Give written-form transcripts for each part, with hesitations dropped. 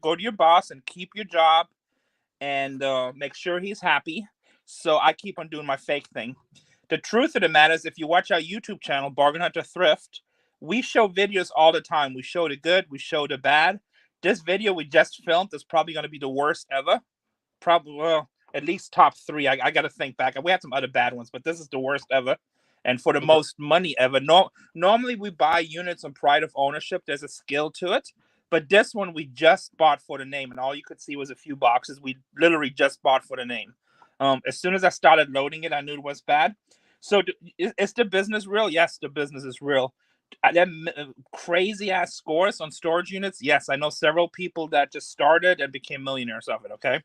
go to your boss and keep your job and make sure he's happy. So I keep on doing my fake thing. The truth of the matter is, if you watch our YouTube channel, Bargain Hunter Thrift, we show videos all the time. We show the good, we show the bad. This video we just filmed is probably going to be the worst ever. Probably, well, at least top three. I got to think back. We had some other bad ones, but this is the worst ever. And for the most money ever. Normally we buy units on pride of ownership. There's a skill to it. But this one we just bought for the name, and all you could see was a few boxes. We literally just bought for the name. As soon as I started loading it, I knew it was bad. So is the business real? Yes, the business is real. Them crazy ass scores on storage units. Yes, I know several people that just started and became millionaires of it. Okay.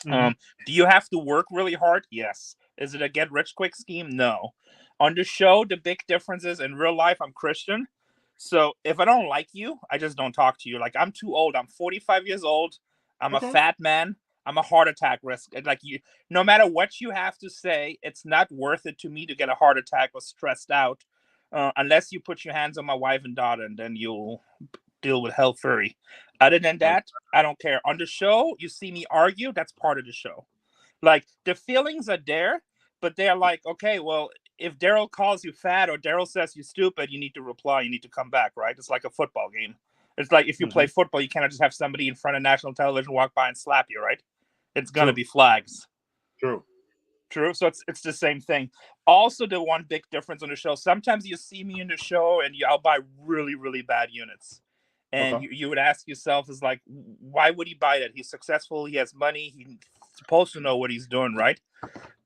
Do you have to work really hard? Yes. Is it a get rich quick scheme? No. On the show, the big difference is in real life, I'm Christian. So if I don't like you, I just don't talk to you. Like, I'm too old. I'm 45 years old. I'm a fat man. I'm a heart attack risk. Like, you, no matter what you have to say, it's not worth it to me to get a heart attack or stressed out, unless you put your hands on my wife and daughter, and then you'll deal with hell fury. Other than that, I don't care. On the show, you see me argue. That's part of the show. Like, the feelings are there, but they're like, okay, well, if Daryl calls you fat or Daryl says you're stupid, you need to reply. You need to come back, right? It's like a football game. It's like if you play football, you cannot just have somebody in front of national television walk by and slap you, right? It's gonna be flags. True. So it's the same thing. Also, the one big difference on the show, sometimes you see me in the show and I'll buy really, really bad units. And you would ask yourself, is like, why would he buy that? He's successful. He has money. He's supposed to know what he's doing, right?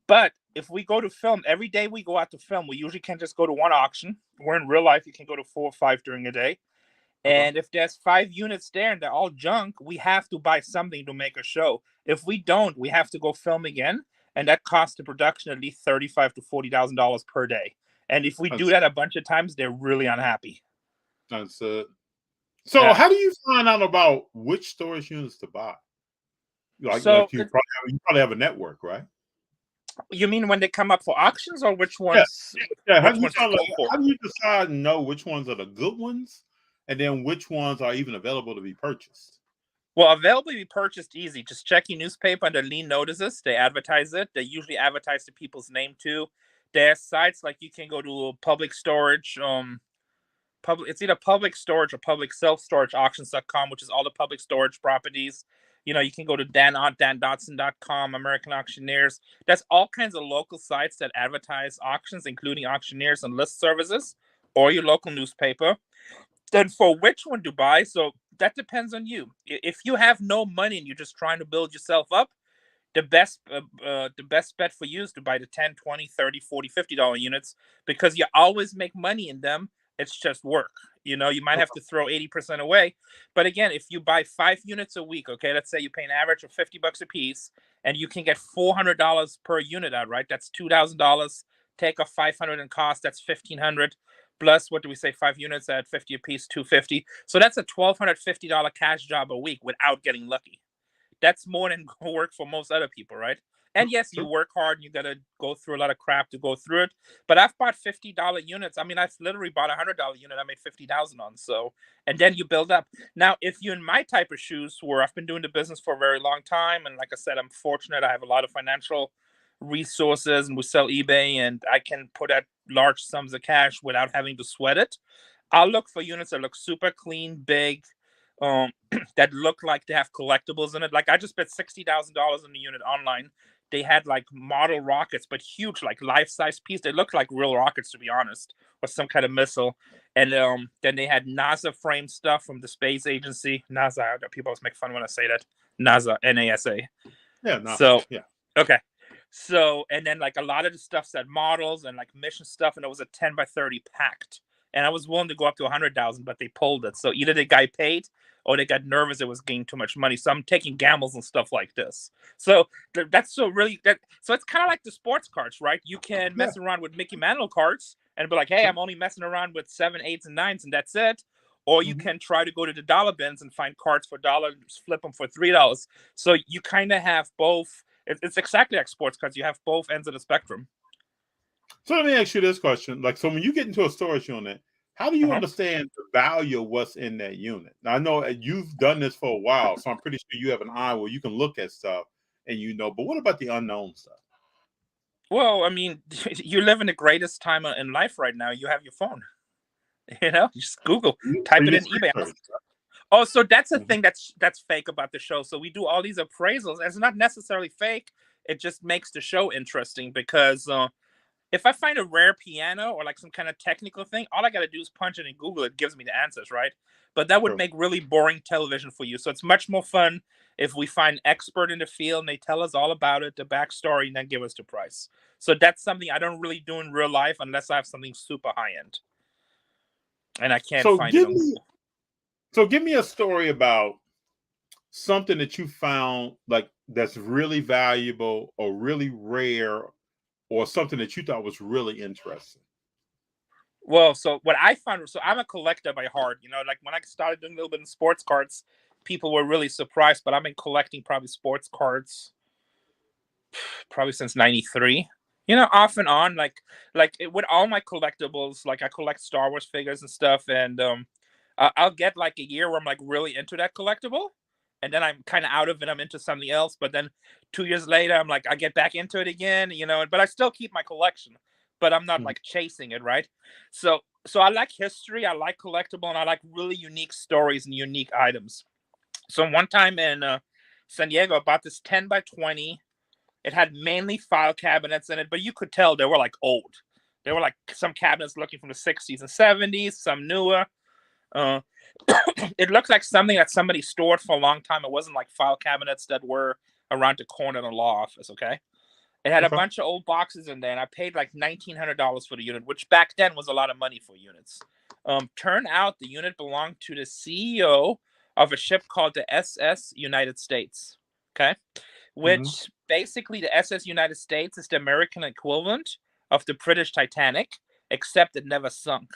But if we go to film, every day we go out to film, we usually can't just go to one auction. Where in real life, you can go to 4 or 5 during a day. And if there's 5 units there and they're all junk, we have to buy something to make a show. If we don't, we have to go film again. And that costs the production at least $35,000 to $40,000 per day. And if we do that a bunch of times, they're really unhappy. That's it. So how do you find out about which storage units to buy? Like you probably have a network, right? You mean when they come up for auctions, or which ones? Yeah. How do you decide and know which ones are the good ones, and then which ones are even available to be purchased? Well, available to be purchased easy. Just check your newspaper under lean notices. They advertise it. They usually advertise the people's name too. There's sites like you can go to public storage. It's either public storage or public self-storage auctions.com, which is all the public storage properties. You know, you can go to dandotson.com, American Auctioneers. There's all kinds of local sites that advertise auctions, including auctioneers and list services, or your local newspaper. Then for which one to buy, so that depends on you. If you have no money and you're just trying to build yourself up, the best bet for you is to buy the $10, $20, $30, $40, $50 units, because you always make money in them. It's just work. You know, you might have to throw 80% away. But again, if you buy 5 units a week, okay, let's say you pay an average of $50 a piece, and you can get $400 per unit out, right? That's $2,000. Take off $500 in cost, that's $1,500. Plus, what do we say, 5 units at 50 a piece, $250. So that's a $1,250 cash job a week without getting lucky. That's more than work for most other people, right? And yes, you work hard and you got to go through a lot of crap to go through it. But I've bought $50 units. I mean, I've literally bought a $100 unit I made $50,000 on. So, and then you build up. Now, if you're in my type of shoes, where I've been doing the business for a very long time, and like I said, I'm fortunate, I have a lot of financial resources, and we sell eBay, and I can put out large sums of cash without having to sweat it. I'll look for units that look super clean, big, that look like they have collectibles in it. Like, I just bet $60,000 on the unit online. They had like model rockets, but huge, like life-size piece. They looked like real rockets, to be honest, or some kind of missile. And then they had NASA frame stuff from the space agency. NASA. People always make fun when I say that. NASA, NASA. Yeah. NASA. So yeah. Okay. So, and then like a lot of the stuff said models and like mission stuff, and it was a 10 by 30 packed. And I was willing to go up to 100,000, but they pulled it. So either the guy paid or they got nervous it was getting too much money. So I'm taking gambles and stuff like this. So that's so really that. So it's kind of like the sports cards, right? You can mess around with Mickey Mantle cards and be like, hey, I'm only messing around with 7, 8s, and 9s, and that's it. Or you can try to go to the dollar bins and find cards for $1, flip them for $3. So you kind of have both. It's exactly like sports cards. You have both ends of the spectrum. So let me ask you this question: like, so when you get into a storage unit, How do you Uh-huh. understand the value of what's in that unit? Now, I know you've done this for a while, so I'm pretty sure you have an eye where you can look at stuff and but what about the unknown stuff? Well, I mean, you live in the greatest time in life right now. You have your phone. You just Google, So type you it in just eBay. research. Oh, so that's a Mhm. thing that's fake about the show. So we do all these appraisals. And it's not necessarily fake. It just makes the show interesting because if I find a rare piano or like some kind of technical thing, all I got to do is punch it in Google. It gives me the answers, right? But that would Sure. make really boring television for you. So it's much more fun if we find an expert in the field and they tell us all about it, the backstory, and then give us the price. So that's something I don't really do in real life unless I have something super high end and I can't So find it give on me Google. so give me a story about something that you found like that's really valuable or really rare or something that you thought was really interesting. Well, so what I found, so I'm a collector by heart. Like when I started doing a little bit in sports cards, people were really surprised. But I've been collecting probably sports cards probably since '93. Off and on, with all my collectibles. Like I collect Star Wars figures and stuff, and I'll get like a year where I'm like really into that collectible, and then I'm kind of out of it. I'm into something else, but then 2 years later, I'm like I get back into it again. But I still keep my collection, but I'm not Mhm. like chasing it, right? So I like history, I like collectible, and I like really unique stories and unique items. So one time in San Diego, I bought this 10 by 20. It had mainly file cabinets in it, but you could tell they were like old. They were like some cabinets looking from the 60s and 70s, some newer. Uh, it looked like something that somebody stored for a long time. It wasn't like file cabinets that were around the corner in a law office, okay? It had a Okay. bunch of old boxes in there, and I paid like $1,900 for the unit, which back then was a lot of money for units. Turned out the unit belonged to the CEO of a ship called the SS United States. Okay, Mhm. which basically the SS United States is the American equivalent of the British Titanic, except it never sunk.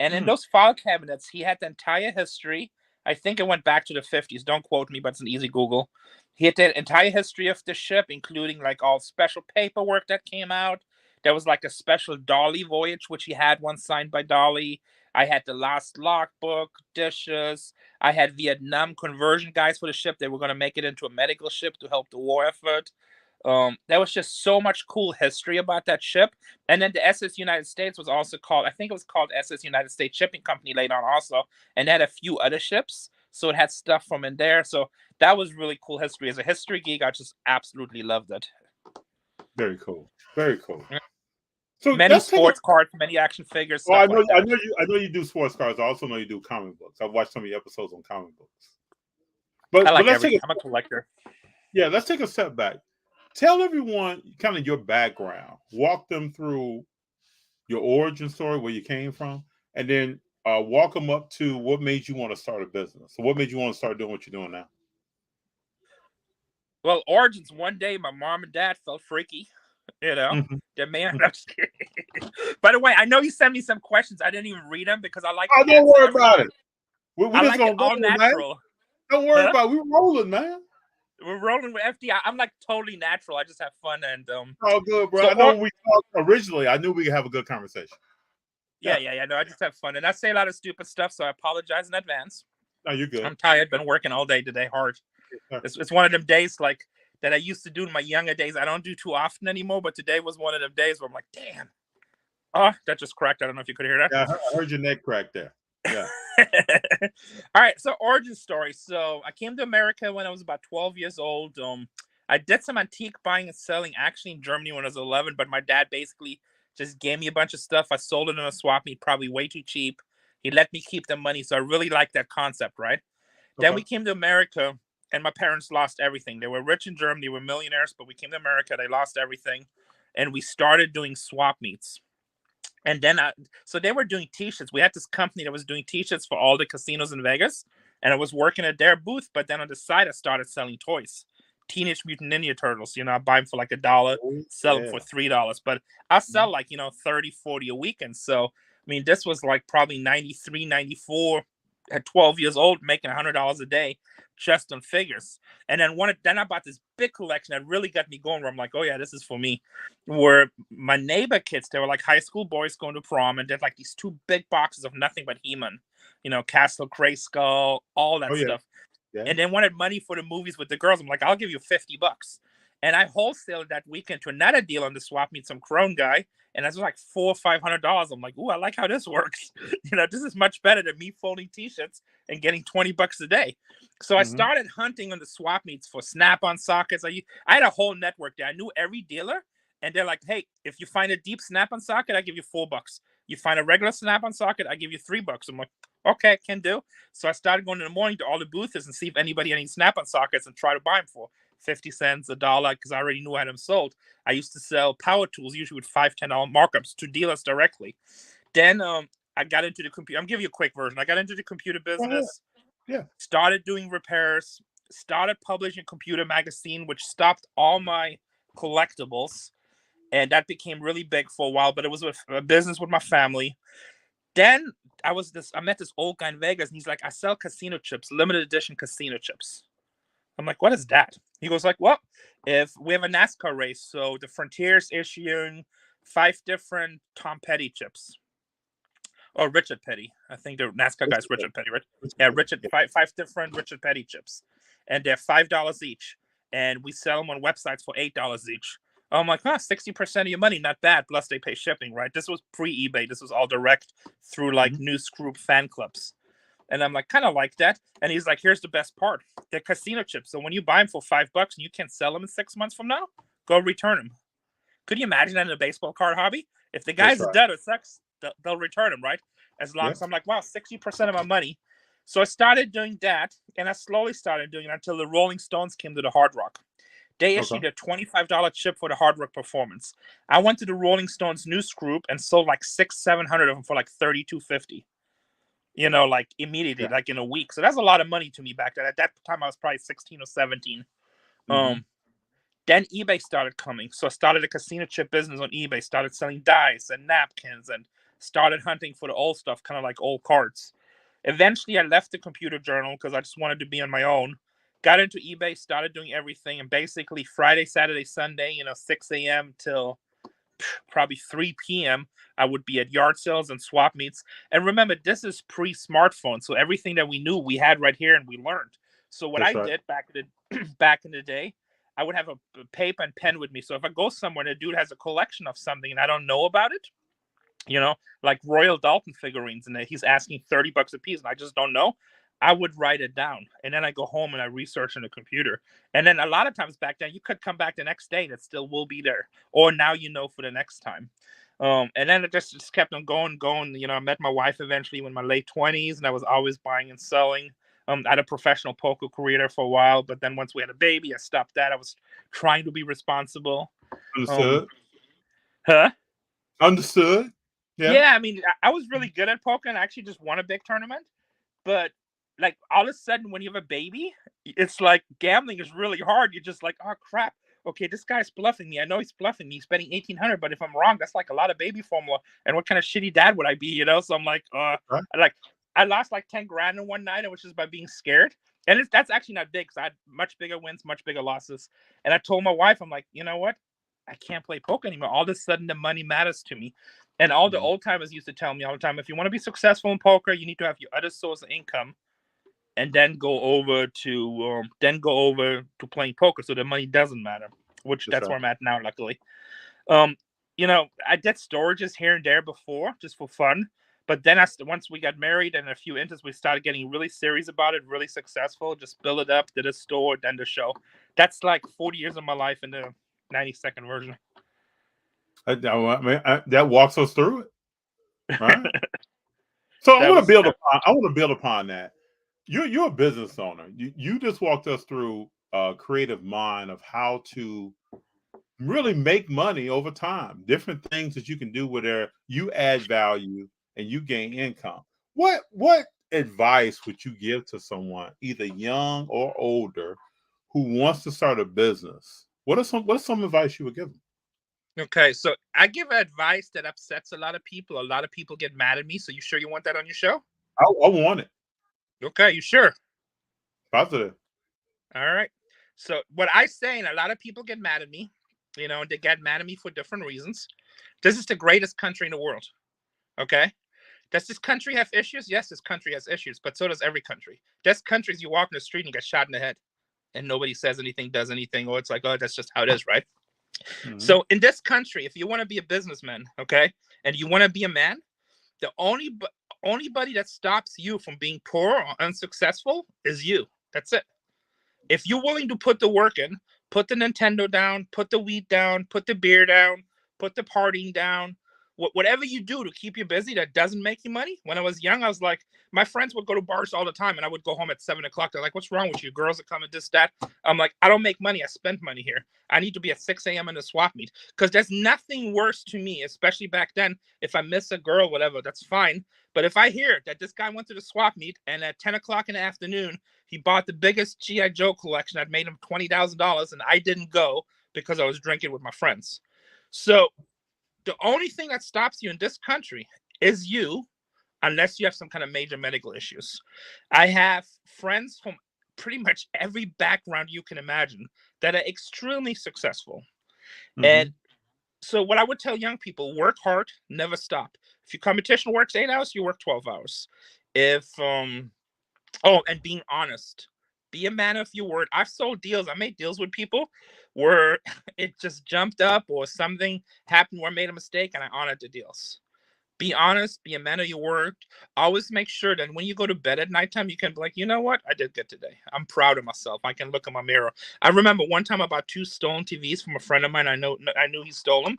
And in Mm. those file cabinets, he had the entire history. I think it went back to the 50s. Don't quote me, but it's an easy Google. He had the entire history of the ship, including like all special paperwork that came out. There was like a special Dolly voyage, which he had one signed by Dolly. I had the last logbook, dishes. I had Vietnam conversion guides for the ship. They were going to make it into a medical ship to help the war effort. There was just so much cool history about that ship. And then the SS United States was also called, I think it was called SS United States Shipping Company later on also, and had a few other ships. So it had stuff from in there. So that was really cool history. As a history geek, I just absolutely loved it. Very cool. Very cool. Yeah. So Many let's take a sports cards, many action figures, well, stuff like that. I know you do sports cards. I also know you do comic books. I've watched some of your episodes on comic books. I But like let's take everything. a I'm a collector. let's take a step back. Tell everyone kind of your background. Walk them through your origin story, where you came from, and then walk them up to what made you want to start a business. So, what made you want to start doing what you're doing now? Well, Origins, one day my mom and dad felt freaky. You know, Mhm. the man. I'm just kidding. By the way, I know you sent me some questions. I didn't even read them because I like Oh, to don't answer worry about everything. it. We're I just like it gonna all roll, man. natural. Don't worry Huh? about it. We're rolling, man. We're rolling with FDI. I'm like totally natural. I just have fun and All good, bro. so I know when we talked originally, I knew we could have a good conversation. yeah, Yeah. yeah, yeah. No, I just have fun and I say a lot of stupid stuff, so I apologize in advance. No, you're good. I'm tired. Been working all day today, hard. It's one of them days like that I used to do in my younger days. I don't do too often anymore, but today was one of them days where I'm like, damn. Oh, that just cracked. I don't know if you could hear Yeah, I heard your neck crack there. Yeah. that. All right, so origin story. So I came to America when I was about 12 years old. I did some antique buying and selling actually in Germany when I was 11, but my dad basically just gave me a bunch of stuff. I sold it in a swap meet, probably way too cheap. He let me keep the money, so I really like that concept, right? Then Okay. we came to America, and my parents lost everything. They were rich in Germany, they were millionaires, but we came to America, they lost everything, and we started doing swap meets. And then, so they were doing T-shirts. We had this company that was doing T-shirts for all the casinos in Vegas, and I was working at their booth. But then on the side, I started selling toys, Teenage Mutant Ninja Turtles. I buy them for like $1, Oh, sell them yeah. for $3. But I Mhm. sell like 30, 40 a weekend. So I mean, this was like probably 93, 94. at 12 years old, making $100 a day just on figures. And then I bought this big collection that really got me going. Where I'm like, oh yeah, this is for me. Where my neighbor kids, they were like high school boys going to prom, and they had like these two big boxes of nothing but He-Man, Castle Grayskull, all Oh that yeah, stuff, yeah. and then wanted money for the movies with the girls. I'm like, I'll give you $50. And I wholesaled that weekend to another deal on the swap meet, some crone guy, and that's like $400 or $500. I'm like, ooh, I like how this works. This is much better than me folding t-shirts and getting $20 a day. So I Hmm. started hunting on the swap meets for snap-on sockets. I had a whole network there. I knew every dealer, and they're like, hey, if you find a deep snap-on socket, I give you $4. You find a regular snap-on socket, I give you $3. I'm like, okay, can do. So I started going in the morning to all the booths and see if anybody had any snap-on sockets and try to buy them for 50 cents, $1, because I already knew I had them sold. I used to sell power tools, usually with $5, $10 markups to dealers directly. Then I got into the computer. I'm giving you a quick version. I got into the computer Go ahead. business, Yeah. started doing repairs, started publishing computer magazine, which stopped all my collectibles. And that became really big for a while, but it was a business with my family. Then I met this old guy in Vegas, and he's like, I sell casino chips, limited edition casino chips. I'm like, what is that? He goes like, well, if we have a NASCAR race, so the Frontier's issuing 5 different Tom Petty chips. Or Richard Petty. I think the NASCAR What's guy's the thing? Richard Petty, right? What's the Yeah, thing? Richard Yeah. five different Richard Petty chips. And they're $5 each. And we sell them on websites for $8 each. I'm like, 60% of your money, not bad. Plus they pay shipping, right? This was pre-eBay. This was all direct through like Mhm. news group fan clubs. And I'm like, kind of like that. And he's like, here's the best part. They're casino chips. So when you buy them for $5 and you can't sell them in 6 months from now, go return them. Could you imagine that in a baseball card hobby? If the That's guy's right. dead or sucks, they'll return them, right? As long Yeah. as I'm like, wow, 60% of my money. So I started doing that, and I slowly started doing it until the Rolling Stones came to the Hard Rock. They Okay. issued a $25 chip for the Hard Rock performance. I went to the Rolling Stones news group and sold like 700 of them for like 32.50. Like immediately, Yeah. like in a week. So that's a lot of money to me back then. At that time, I was probably 16 or 17. Hmm. Um, then eBay started coming. So I started a casino chip business on eBay, started selling dice and napkins, and started hunting for the old stuff, kind of like old cards. Eventually, I left the computer journal because I just wanted to be on my own. Got into eBay, started doing everything, and basically Friday, Saturday, Sunday, 6 a.m. till probably 3 p.m. I would be at yard sales and swap meets. And remember, this is pre-smartphone, so everything that we knew we had right here and we learned. So what That's I right. did back in the day, I would have a paper and pen with me. So if I go somewhere and a dude has a collection of something and I don't know about it, like Royal Dalton figurines, and he's asking $30 a piece, and I just don't know, I would write it down, and then I go home and I research on the computer. And then a lot of times back then, you could come back the next day and it still will be there, or now for the next time. And then it just kept on going. I met my wife eventually in my late 20s, and I was always buying and selling. I had a professional poker career there for a while, but then once we had a baby, I stopped that. I was trying to be responsible. Um, Understood. huh? Understood. Yeah. Yeah, I mean, I was really good at poker, and I actually just won a big tournament. But like all of a sudden, when you have a baby, it's like gambling is really hard. You're just like, oh crap. Okay, this guy's bluffing me. I know he's bluffing me. He's betting 1,800, but if I'm wrong, that's like a lot of baby formula. And what kind of shitty dad would I be? So I'm like, Right. I lost like 10 grand in one night, and which is by being scared. And that's actually not big because I had much bigger wins, much bigger losses. And I told my wife, I'm like, you know what? I can't play poker anymore. All of a sudden, the money matters to me. And all the Mhm. old timers used to tell me all the time, if you want to be successful in poker, you need to have your other source of income, and then go over to playing poker, so the money doesn't matter. Which That's that's right. where I'm at now, luckily. Um, I did storages here and there before, just for fun. But then once we got married and a few interns, we started getting really serious about it, really successful. Just build it up, did a store, then the show. That's like 40 years of my life in the 90-second version. I mean, that walks us through it, right? So I That want to was build that. upon. I want to build upon that. You're a business owner. You just walked us through a creative mind of how to really make money over time. Different things that you can do where you add value and you gain income. What advice would you give to someone, either young or older, who wants to start a business? What's some advice you would give them? Okay, so I give advice that upsets a lot of people. A lot of people get mad at me. So you sure you want that on your show? I want it. Okay, you sure? Positive. All right. So what I say, and a lot of people get mad at me, and they get mad at me for different reasons. This is the greatest country in the world. Okay. Does this country have issues? Yes, this country has issues, but so does every country. There's countries you walk in the street and you get shot in the head, and nobody says anything, does anything, or it's like, oh, that's just how it is, right? Mm-hmm. So in this country, if you want to be a businessman, okay, and you want to be a man, the only body that stops you from being poor or unsuccessful is you. That's it. If you're willing to put the work in, put the Nintendo down, put the weed down, put the beer down, put the partying down, whatever you do to keep you busy that doesn't make you money. When I was young, I was like, my friends would go to bars all the time, and I would go home at 7 o'clock. They're like, "What's wrong with you? Girls are coming, this, that." I'm like, I don't make money. I spend money here. I need to be at 6 a.m. in the swap meet because there's nothing worse to me, especially back then. If I miss a girl, whatever, that's fine. But if I hear that this guy went to the swap meet and at 10 o'clock in the afternoon he bought the biggest GI Joe collection that made him $20,000, and I didn't go because I was drinking with my friends. So the only thing that stops you in this country is you, unless you have some kind of major medical issues. I have friends from pretty much every background you can imagine that are extremely successful. Mm-hmm. And so what I would tell young people, work hard, never stop. If your competition works 8 hours, you work 12 hours. If Oh, and being honest. Be a man of your word. I've sold deals. I made deals with people where it just jumped up or something happened where I made a mistake and I honored the deals. Be honest, be a man of your word. Always make sure that when you go to bed at nighttime, you can be like, you know what? I did good today. I'm proud of myself. I can look in my mirror. I remember one time I bought two stolen TVs from a friend of mine. I knew he stole them.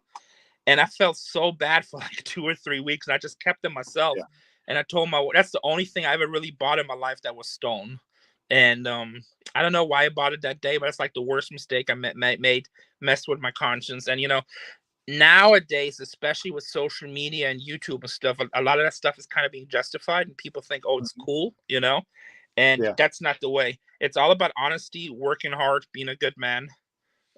And I felt so bad for like 2 or 3 weeks, and I just kept them myself. Yeah. And I told my that's the only thing I ever really bought in my life that was stolen. And I don't know why I bought it that day, but it's like the worst mistake I made, messed with my conscience. And nowadays, especially with social media and YouTube and stuff, a lot of that stuff is kind of being justified, and people think, oh, it's Mm-hmm. cool. And Yeah. that's not the way. It's all about honesty, working hard, being a good man.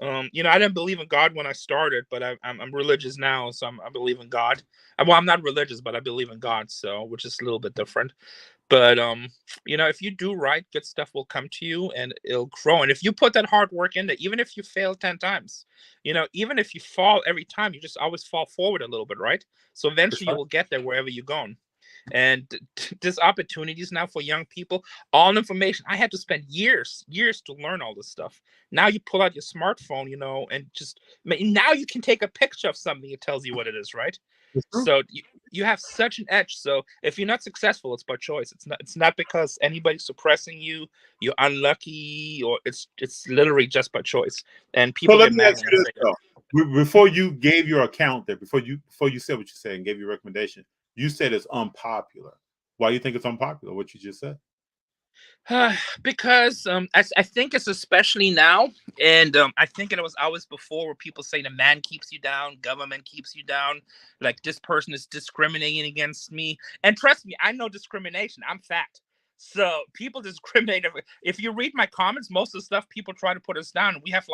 I didn't believe in God when I started, but I'm religious now, so I believe in God. Well, I'm not religious, but I believe in God, so which is a little bit different. But if you do right, good stuff will come to you, and it'll grow. And if you put that hard work in there, even if you fail 10 times, even if you fall every time, you just always fall forward a little bit, right? So That's eventually you right. will get there wherever you're going. And there's opportunities now for young people, all information. I had to spend years to learn all this stuff. Now you pull out your smartphone, and just now you can take a picture of something. It tells you what it is, right? That's true. So you have such an edge. So if you're not successful, it's by choice. It's not because anybody's suppressing you. You're unlucky, or it's literally just by choice. And So people let get me mad ask when I you this say that. though. Before you gave your account there, before you said what you said and gave your recommendation, you said it's unpopular. Why do you think it's unpopular? What you just said? Because I think it's especially now, and I think it was always before where people say the man keeps you down, government keeps you down, like this person is discriminating against me. And trust me, I know discrimination. I'm fat. So people discriminate. If you read my comments, most of the stuff people try to put us down. We have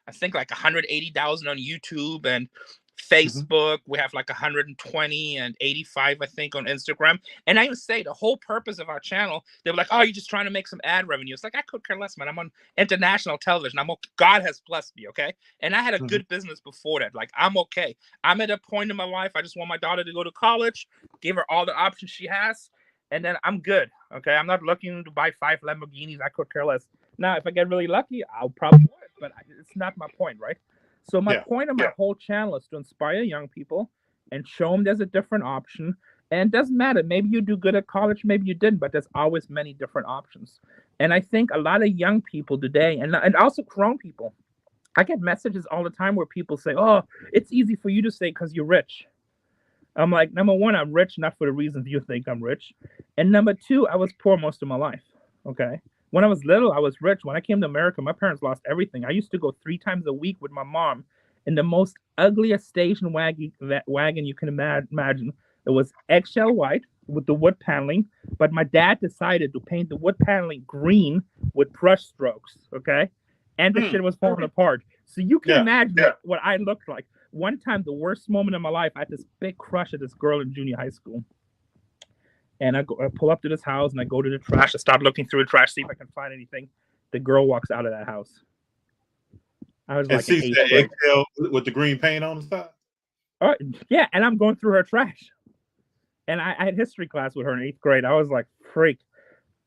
I think like 180,000 on YouTube and Mm-hmm. Facebook. We have like 120 and 85, I think, on Instagram. And I even say the whole purpose of our channel, they were like, "Oh, you're just trying to make some ad revenue." It's like I could care less, man. I'm on international television. God has blessed me, okay? And I had a Mm-hmm. good business before that. Like I'm okay. I'm at a point in my life. I just want my daughter to go to college, give her all the options she has, and then I'm good. Okay. I'm not looking to buy 5 Lamborghinis. I could care less. Now, if I get really lucky, I'll probably would, but it's not my point, right? So my Yeah. point of my whole channel is to inspire young people and show them there's a different option. And it doesn't matter. Maybe you do good at college, maybe you didn't, but there's always many different options. And I think a lot of young people today, and also grown people, I get messages all the time where people say, "Oh, it's easy for you to say because you're rich." I'm like, number one, I'm rich not for the reasons you think I'm rich, and number two, I was poor most of my life. Okay, when I was little, I was rich. When I came to America, my parents lost everything. I used to go 3 times a week with my mom in the most ugliest station wagon you can imagine. It was eggshell white with the wood paneling, but my dad decided to paint the wood paneling green with brush strokes. Okay, and the Hmm. shit was falling apart. So you can Yeah. imagine what I looked like. One time, the worst moment of my life, I had this big crush at this girl in junior high school. And I pull up to this house and I go to the trash. I start looking through the trash, see if I can find anything. The girl walks out of that house. I was And like in sees eighth that grade. eggshell with the green paint on the side. All right, yeah, and I'm going through her trash. And I had history class with her in eighth grade. I was like, freak.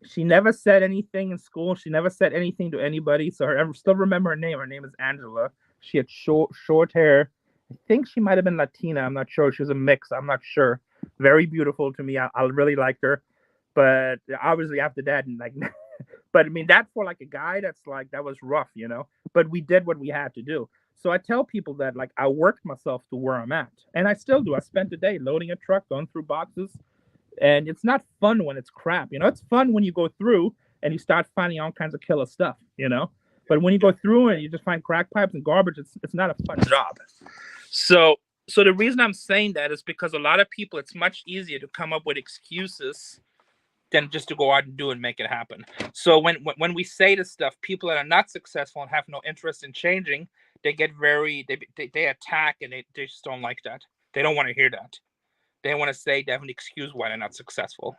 She never said anything in school. She never said anything to anybody. So I still remember her name. Her name is Angela. She had short hair. I think she might have been Latina. I'm not sure. She was a mix. I'm not sure. Very beautiful to me. I really liked her. But obviously after that, and like, but I mean, that for like a guy, that's like, that was rough, you know? But we did what we had to do. So I tell people that like I worked myself to where I'm at. And I still do. I spent the day loading a truck, going through boxes, and it's not fun when it's crap. You know, it's fun when you go through and you start finding all kinds of killer stuff, you know. But when you go through and you just find crack pipes and garbage, it's not a fun job. So so the reason I'm saying that is because a lot of people, it's much easier to come up with excuses than just to go out and do and make it happen. So when we say this stuff, people that are not successful and have no interest in changing, they get very they attack, and they just don't like that. They don't want to hear that. They want to say they have an excuse why they're not successful.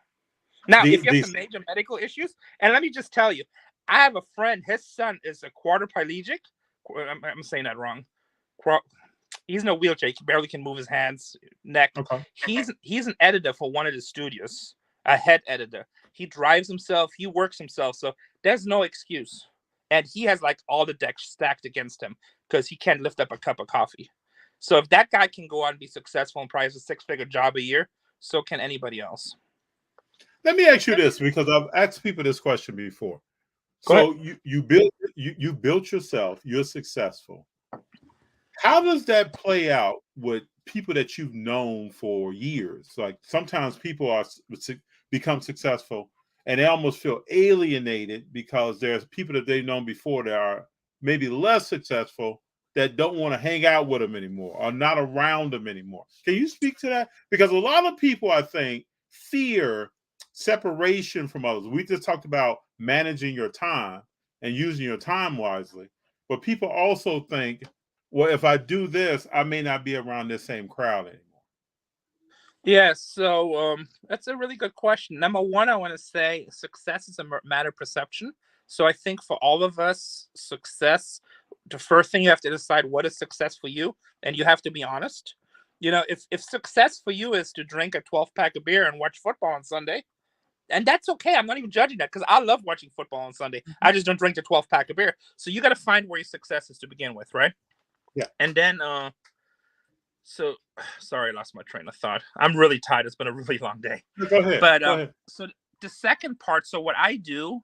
Now, if you have some major medical issues, and let me just tell you, I have a friend. His son is a quadriplegic. I'm saying that wrong. He's in a wheelchair. He barely can move his hands, neck. Okay. He's an editor for one of the studios, a head editor. He drives himself. He works himself. So there's no excuse. And he has like all the decks stacked against him because he can't lift up a cup of coffee. So if that guy can go out and be successful and probably has a six-figure job a year, so can anybody else. Let me ask you this, because I've asked people this question before. Go ahead. So you built yourself, you're successful. How does that play out with people that you've known for years? Like sometimes people become successful and they almost feel alienated because there's people that they've known before that are maybe less successful that don't want to hang out with them anymore or not around them anymore. Can you speak to that? Because a lot of people, I think, fear separation from others. We just talked about managing your time and using your time wisely, but people also think, well, if I do this, I may not be around this same crowd anymore. Yeah, so that's a really good question. Number one, I want to say success is a matter of perception. So I think for all of us, success, the first thing you have to decide what is success for you, and you have to be honest. You know, if success for you is to drink a 12 pack of beer and watch football on Sunday, and that's okay. I'm not even judging that because I love watching football on Sunday. I just don't drink the 12 pack of beer. So you got to find where your success is to begin with, right? Yeah. And then, so sorry, I lost my train of thought. I'm really tired. It's been a really long day. Go ahead. But Go ahead. so the second part, so what I do,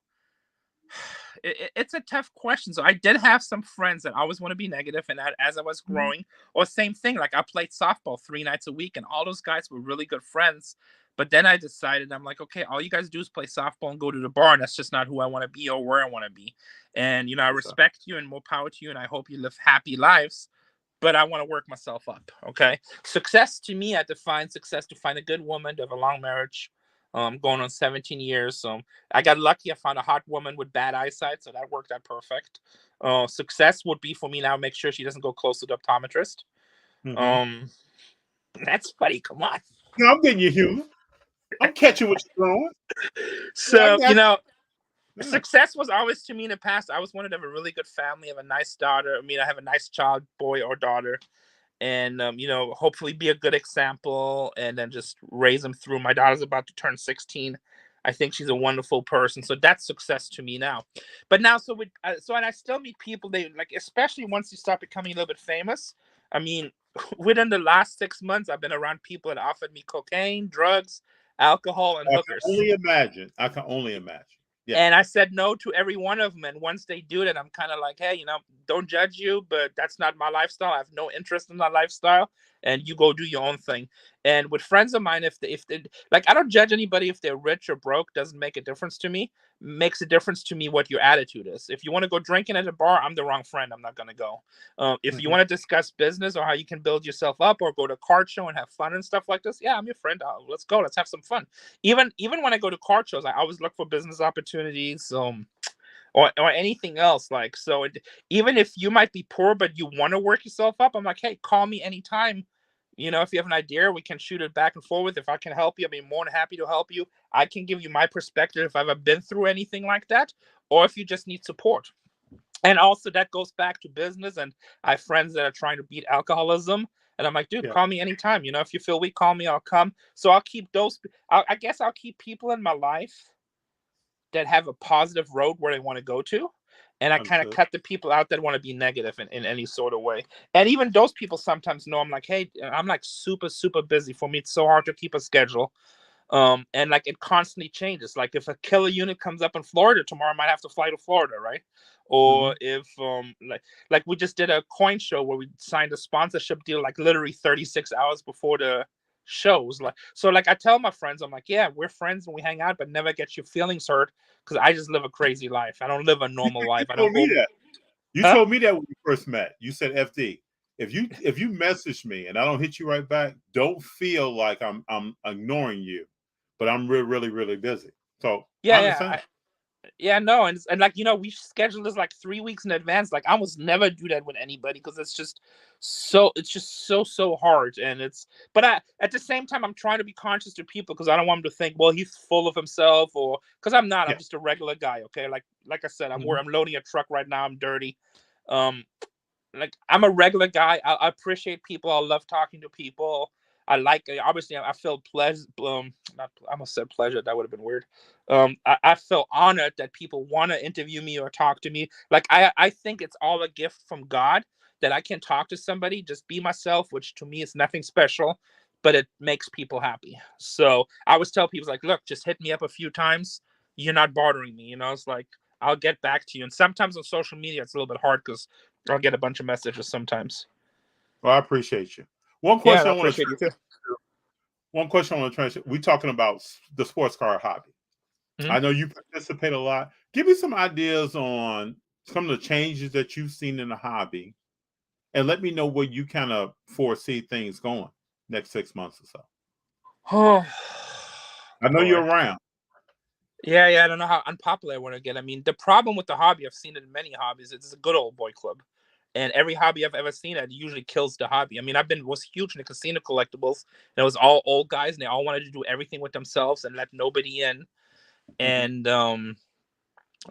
it's a tough question. So I did have some friends that always want to be negative, and that as I was growing, or same thing, like I played softball 3 nights a week, and all those guys were really good friends. But then I decided, I'm like, okay, all you guys do is play softball and go to the bar, and that's just not who I want to be or where I want to be. And you know, I respect you and more power to you, and I hope you live happy lives. But I want to work myself up. Okay, success to me, I define success to find a good woman, to have a long marriage, going on 17 years. So I got lucky. I found a hot woman with bad eyesight, so that worked out perfect. Success would be for me now, make sure she doesn't go close to the optometrist. That's funny. Come on. No, I'm getting you humor. I'm catching what you're throwing. So you know, success was always to me in the past. I always wanted to have a really good family, have a nice daughter. I mean, I have a nice child, boy or daughter, and you know, hopefully be a good example, and then just raise them through. My daughter's about to turn 16. I think she's a wonderful person, so that's success to me now. But now, so and I still meet people. They like, especially once you start becoming a little bit famous. I mean, within the last 6 months, I've been around people that offered me cocaine, drugs, alcohol, and hookers. I can only imagine. I can only imagine. Yeah. And I said no to every one of them. And once they do that, I'm kind of like, hey, you know, don't judge you, but that's not my lifestyle. I have no interest in that lifestyle. And you go do your own thing. And with friends of mine, if they like, I don't judge anybody if they're rich or broke. Doesn't make a difference to me. Makes a difference to me what your attitude is. If you want to go drinking at a bar, I'm the wrong friend. I'm not going to go. If you want to discuss business or how you can build yourself up or go to a card show and have fun and stuff like this, yeah, I'm your friend. Let's go. Let's have some fun. Even when I go to card shows, I always look for business opportunities. Or anything else, like, so even if you might be poor but you want to work yourself up, I'm like, hey, call me anytime. If you have an idea, we can shoot it back and forth. If I can help you, I'll be more than happy to help you. I can give you my perspective if I've ever been through anything like that, or if you just need support. And also that goes back to business. And I have friends that are trying to beat alcoholism. And I'm like, dude, Yeah. call me anytime. If you feel weak, call me. I'll come. So I'll keep those. I guess I'll keep people in my life that have a positive road where they want to go to. And I kind of Understood. cut the people out that want to be negative in any sort of way. And even those people sometimes know I'm like, hey, I'm like super, super busy. For me, it's so hard to keep a schedule. And like it constantly changes. Like if a killer unit comes up in Florida tomorrow, I might have to fly to Florida, right? Or Hmm. if like we just did a coin show where we signed a sponsorship deal like literally 36 hours before the shows. Like I tell my friends, I'm like, yeah, we're friends and we hang out, but never get your feelings hurt because I just live a crazy life. I don't live a normal You life. I don't told go, me that. You huh? told me that when we first met. You said, "FD, if you message me and I don't hit you right back, don't feel like I'm ignoring you, but I'm really really busy." So I Yeah, understand. yeah, no, and like we schedule this like 3 weeks in advance. Like I almost never do that with anybody because it's just so hard. And but at the same time I'm trying to be conscious to people because I don't want them to think, well, he's full of himself, or because I'm not. Yeah. I'm just a regular guy. Okay, like I said, Hmm. I'm loading a truck right now. I'm dirty. Um, like I'm a regular guy. I appreciate people. I love talking to people. I like obviously I feel pleasure. Not, I almost said pleasure. That would have been weird. I feel honored that people want to interview me or talk to me. Like I think it's all a gift from God that I can talk to somebody, just be myself, which to me is nothing special, but it makes people happy. So I always tell people like, look, just hit me up a few times. You're not bothering me. It's like I'll get back to you. And sometimes on social media it's a little bit hard because I'll get a bunch of messages sometimes. Well, I appreciate you. One Yeah, and question I I want to appreciate you too. transition to. One question I want to transition. We're talking about the sports car hobby. Mhm. I know you participate a lot. Give me some ideas on some of the changes that you've seen in the hobby, and let me know where you kind of foresee things going next 6 months or so. Oh I know you're boy. around. Yeah. I don't know how unpopular I want to get. I mean, the problem with the hobby, I've seen it in many hobbies. It's a good old boy club, and every hobby I've ever seen, it usually kills the hobby. I mean, was huge in the casino collectibles, and it was all old guys, and they all wanted to do everything with themselves and let nobody in. Mhm. And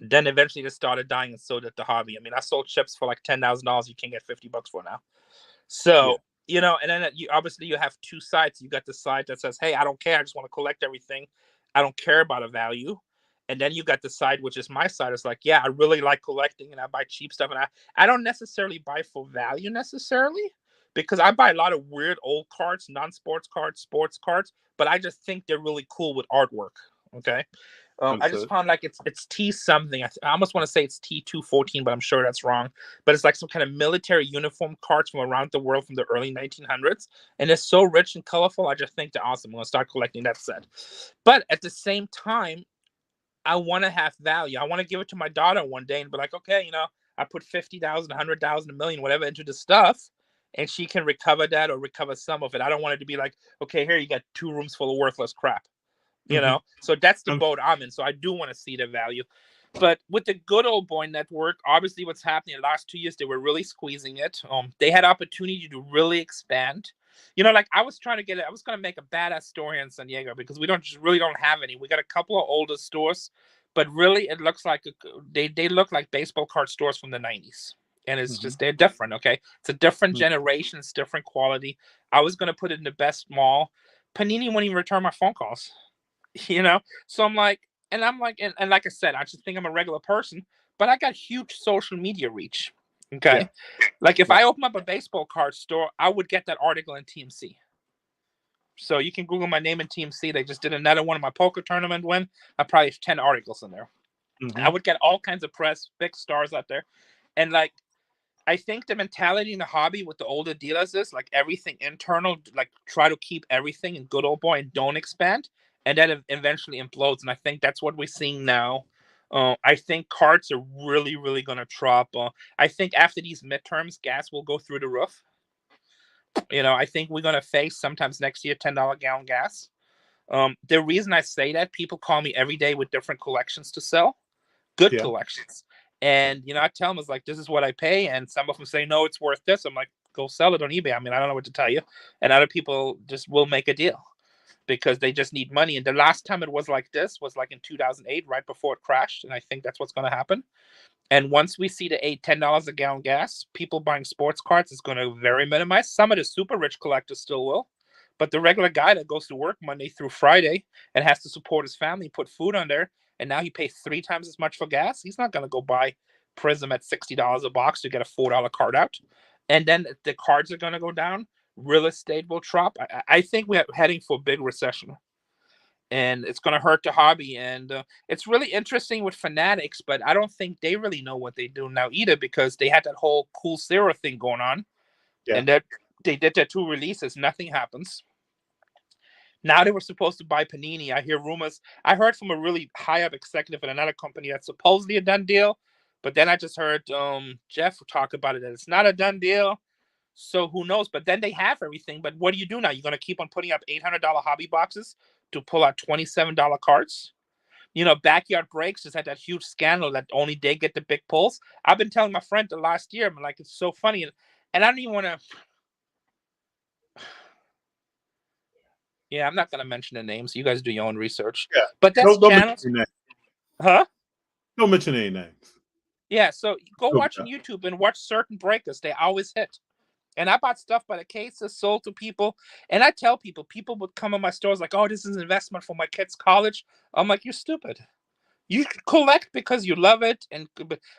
then eventually they started dying, and so did the hobby. I mean, I sold chips for like $10,000. You can get $50 for now. Yeah. So, and then you obviously you have two sides. You got the side that says, "Hey, I don't care. I just want to collect everything. I don't care about a value." And then you got the side which is my side. It's like, yeah, I really like collecting and I buy cheap stuff, and I don't necessarily buy for value necessarily because I buy a lot of weird old cards, non-sports cards, sports cards, but I just think they're really cool with artwork. Okay. I just Understood. found like it's T something. I almost want to say it's T214, but I'm sure that's wrong. But it's like some kind of military uniform cards from around the world from the early 1900s, and it's so rich and colorful. I just think they're awesome. I'm gonna start collecting that set. But at the same time, I want to have value. I want to give it to my daughter one day and be like, okay, I put 50,000, 100,000, a million, whatever into the stuff, and she can recover that or recover some of it. I don't want it to be like, okay, here you got 2 rooms full of worthless crap. Hmm. So that's the boat I'm in. So I do want to see the value. But with the good old boy network, obviously what's happening in the last 2 years, they were really squeezing it. They had opportunity to really expand. Like I was trying to I was gonna make a badass store here in San Diego because we really don't have any. We got a couple of older stores, but really it looks like they look like baseball card stores from the 90s. And it's Hmm. just they're different, okay? It's a different generation, it's different quality. I was gonna put it in the best mall. Panini wouldn't even return my phone calls. you know so and like I said, I just think I'm a regular person, but I got huge social media reach. Yeah. Okay, like if Yeah. I open up a baseball card store, I would get that article in TMC. So you can Google my name in TMC. They just did another one of my poker tournament win. I probably have 10 articles in there. I Hmm. would get all kinds of press, big stars out there. And like I think the mentality in the hobby with the older dealers is like everything internal, like try to keep everything in good old boy and don't expand, and then eventually implodes. And I think that's what we're seeing now. I think carts are really, really going to drop. I think after these midterms, gas will go through the roof. I think we're going to face sometimes next year $10 gallon gas. The reason I say that, people call me every day with different collections to sell, good Yeah. collections. And I tell them, it's like, this is what I pay. And some of them say, no, it's worth this. I'm like, go sell it on eBay. I mean, I don't know what to tell you. And other people just will make a deal because they just need money. And the last time it was like this was like in 2008, right before it crashed. And I think that's what's going to happen. And once we see the $10 a gallon gas, people buying sports cards is going to very minimize. Some of the super rich collectors still will. But the regular guy that goes to work Monday through Friday and has to support his family, put food on there, and now he pays 3 times as much for gas, he's not going to go buy Prism at $60 a box to get a $4 card out. And then the cards are going to go down. Real estate will drop. I think we're heading for a big recession. And it's going to hurt the hobby. And it's really interesting with Fanatics, but I don't think they really know what they do now either, because they had that whole Cool Zero thing going on. Yeah. And that they did their 2 releases. Nothing happens. Now they were supposed to buy Panini. I hear rumors. I heard from a really high up executive at another company that's supposedly a done deal. But then I just heard Jeff talk about it, that it's not a done deal. So who knows? But then they have everything. But what do you do now? You're going to keep on putting up $800 hobby boxes to pull out $27 cards? Backyard Breaks just had that huge scandal that only they get the big pulls. I've been telling my friend the last year, I'm like, it's so funny. And I don't even want to. Yeah, I'm not going to mention the names. You guys do your own research. Yeah. But that's Don't channels. mention any names. Huh? Don't mention any names. Yeah, so go watch on YouTube and watch certain breakers. They always hit. And I bought stuff by the cases, sold to people. And I tell people would come in my stores like, oh, this is an investment for my kids' college. I'm like, you're stupid. You collect because you love it. And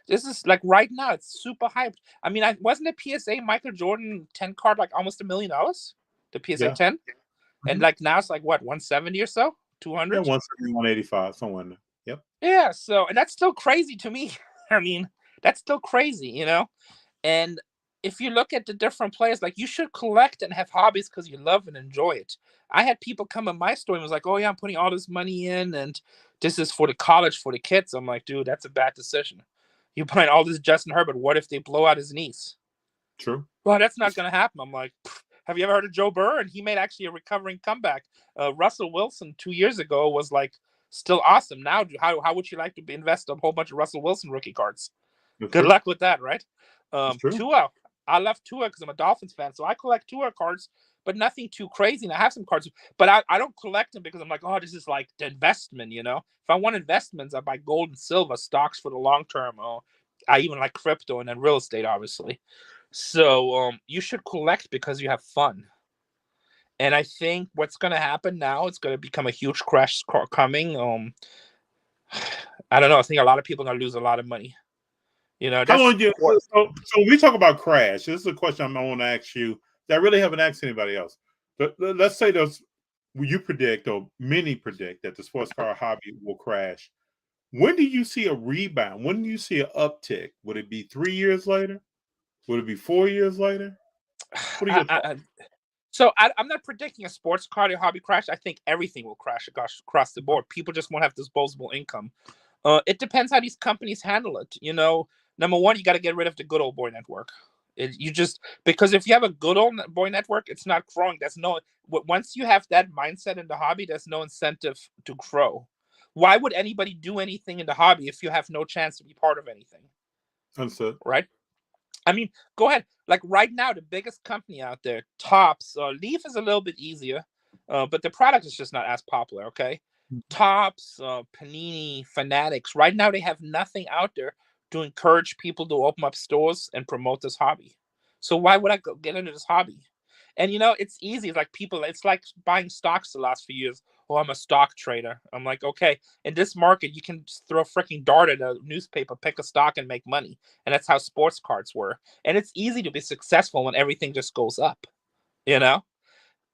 this is like right now, it's super hyped. I mean, wasn't the PSA Michael Jordan 10 card like almost $1 million? The PSA 10? Mm-hmm. And like now it's like what, 170 or so? 200? Yeah, 170, 185, somewhere in there. Yep. Yeah, so, and that's still crazy to me. I mean, that's still crazy, And if you look at the different players, like, you should collect and have hobbies because you love and enjoy it. I had people come in my store and was like, oh yeah, I'm putting all this money in and this is for the college for the kids. I'm like, dude, that's a bad decision. You're buying all this Justin Herbert. What if they blow out his knees? True. Well, that's not going to happen. I'm like, have you ever heard of Joe Burrow? And he made actually a recovering comeback. Russell Wilson 2 years ago was like still awesome. Now, how would you like to invest a whole bunch of Russell Wilson rookie cards? That's Good true. luck with that, right? Tua. I love Tua because I'm a Dolphins fan, so I collect Tua cards, but nothing too crazy. And I have some cards, but I don't collect them because I'm like, oh, this is like the investment, If I want investments, I buy gold and silver stocks for the long term. I even like crypto and then real estate, obviously. So you should collect because you have fun. And I think what's going to happen now, it's going to become a huge crash coming. I don't know. I think a lot of people are going to lose a lot of money. How long so we talk about crash. This is a question I want to ask you that I really haven't asked anybody else. But let's say you predict, or many predict, that the sports car hobby will crash. When do you see a rebound? When do you see an uptick? Would it be 3 years later? Would it be 4 years later? What are your thoughts? So I'm not predicting a sports car or hobby crash. I think everything will crash across the board. People just won't have disposable income. It depends how these companies handle it. Number one, you got to get rid of the good old boy network. Because if you have a good old boy network, it's not growing. Once you have that mindset in the hobby, there's no incentive to grow. Why would anybody do anything in the hobby if you have no chance to be part of anything? Understood. Right? I mean, go ahead. Like right now, the biggest company out there, Topps, Leaf is a little bit easier, but the product is just not as popular, okay? Topps, Panini, Fanatics, right now they have nothing out there to encourage people to open up stores and promote this hobby. So why would I get into this hobby? And it's easy. It's like buying stocks the last few years. Oh, I'm a stock trader. I'm like, okay, in this market, you can just throw a freaking dart at a newspaper, pick a stock, and make money. And that's how sports cards were. And it's easy to be successful when everything just goes up,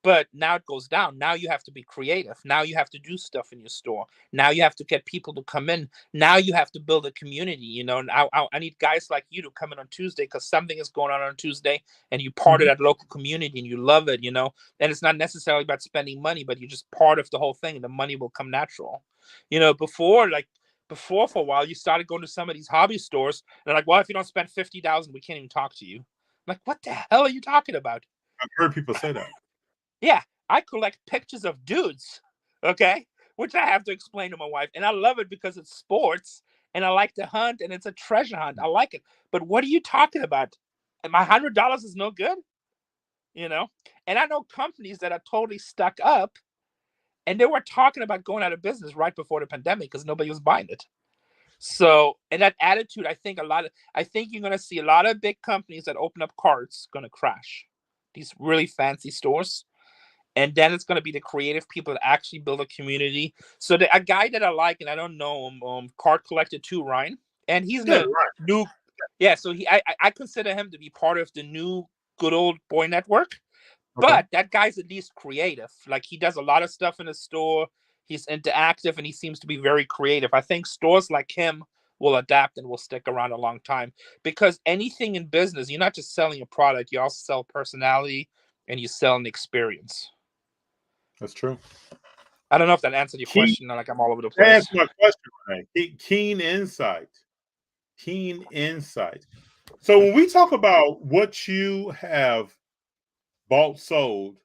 But now it goes down. Now you have to be creative. Now you have to do stuff in your store. Now you have to get people to come in. Now you have to build a community, And I need guys like you to come in on Tuesday because something is going on Tuesday and you part of that local community and you love it, And it's not necessarily about spending money, but you're just part of the whole thing and the money will come natural. Before for a while, you started going to some of these hobby stores. And they're like, well, if you don't spend $50,000, we can't even talk to you. I'm like, what the hell are you talking about? I've heard people say that. Yeah, I collect pictures of dudes, okay, which I have to explain to my wife. And I love it because it's sports and I like to hunt and it's a treasure hunt. I like it. But what are you talking about? My $100 is no good? you know. And I know companies that are totally stuck up, and they were talking about going out of business right before the pandemic because nobody was buying it. So, and that attitude, I think you're going to see a lot of big companies that open up carts going to crash. These really fancy stores. And then it's going to be the creative people that actually build a community. So a guy that I like, and I don't know him, Card Collector 2, Ryan, and he's in Yeah, the right. new, yeah. So I consider him to be part of the new good old boy network. Okay. But that guy's at least creative. Like he does a lot of stuff in the store. He's interactive and he seems to be very creative. I think stores like him will adapt and will stick around a long time because anything in business, you're not just selling a product, you also sell personality and you sell an experience. That's true. I don't know if that answered your Keen, question. Like I'm all over the that's place. my question, Renee. Keen insight. Keen insight. So when we talk about what you have bought, sold,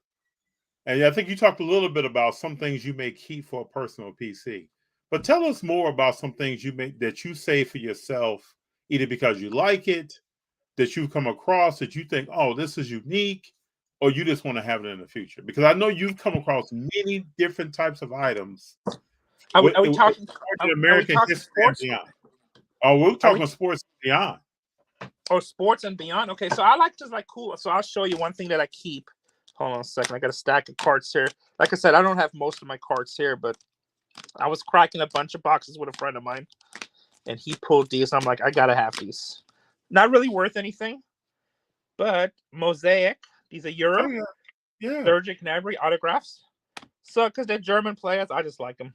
and I think you talked a little bit about some things you may keep for a personal PC. But tell us more about some things you make that you save for yourself, either because you like it, that you've come across that you think, oh, this is unique, or you just want to have it in the future. Because I know you've come across many different types of items Are we talking? in Are we American talking history and sports? beyond. Oh, we're Are we talking sports and beyond. or sports and beyond? Okay, so I like just like cool. So I'll show you one thing that I keep. Hold on a second. I got a stack of cards here. Like I said, I don't have most of my cards here, but I was cracking a bunch of boxes with a friend of mine, and he pulled these. I'm like, I gotta have these. Not really worth anything, but Mosaic. These are Oh Euro, yeah, yeah. Serge Gnabry autographs. So because they're German players, I just like them.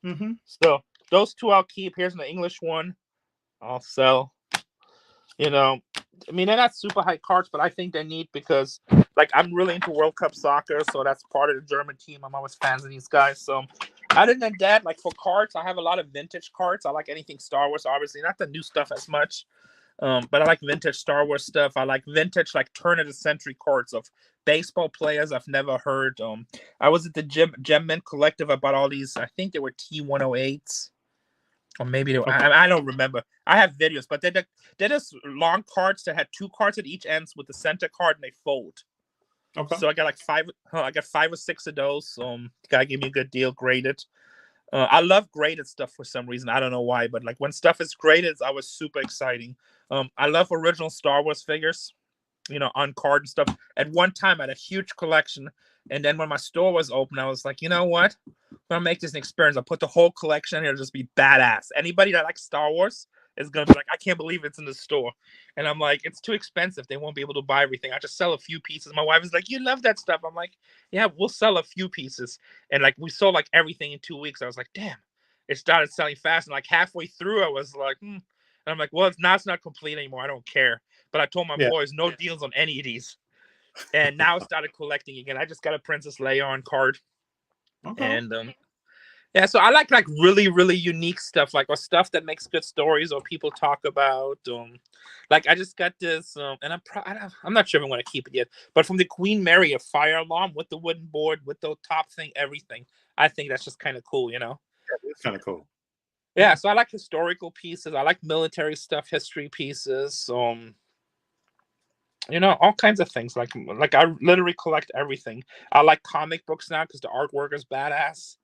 Mm-hmm. So those two I'll keep. Here's the English one. I'll sell. You know, I mean, they're not super high cards, but I think they're neat because, like, I'm really into World Cup soccer, so that's part of the German team. I'm always fans of these guys. So, other than that, like for cards, I have a lot of vintage cards. I like anything Star Wars, obviously, not the new stuff as much. But I like vintage Star Wars stuff. I like vintage, like turn of the century cards of baseball players I've never heard. I was at the Gem Mint Collective. I bought all these. I think they were T108s. Or maybe Okay. I don't remember. I have videos, but they're just long cards that had two cards at each ends with the center card and they fold. Okay. So I got like five. I got 5 or 6 of those. Guy gave me a good deal. Graded. I love graded stuff for some reason. I don't know why, but like when stuff is graded, it's always super exciting. I love original Star Wars figures, on card and stuff. At one time, I had a huge collection, and then when my store was open, I was like, you know what? I'm gonna make this an experience. I'll put the whole collection in here, just be badass. Anybody that likes Star Wars is gonna be like, I can't believe it's in the store. And I'm like, it's too expensive. They won't be able to buy everything. I just sell a few pieces. My wife is like, you love that stuff. I'm like, yeah, we'll sell a few pieces. And like we sold like everything in 2 weeks. I was like, damn, it started selling fast. And like halfway through, I was like, And I'm like, well, it's not complete anymore. I don't care. But I told my Yeah. boys, no deals on any of these. And now I started collecting again. I just got a Princess Leia on card. Okay. And yeah, so I like really, really unique stuff, like or stuff that makes good stories or people talk about. Like I just got this, and I'm not sure if I'm going to keep it yet, but from the Queen Mary, a fire alarm with the wooden board, with the top thing, everything. I think that's just kind of cool, Yeah, it's kind of cool. Yeah, so I like historical pieces. I like military stuff, history pieces. All kinds of things. Like I literally collect everything. I like comic books now because the artwork is badass.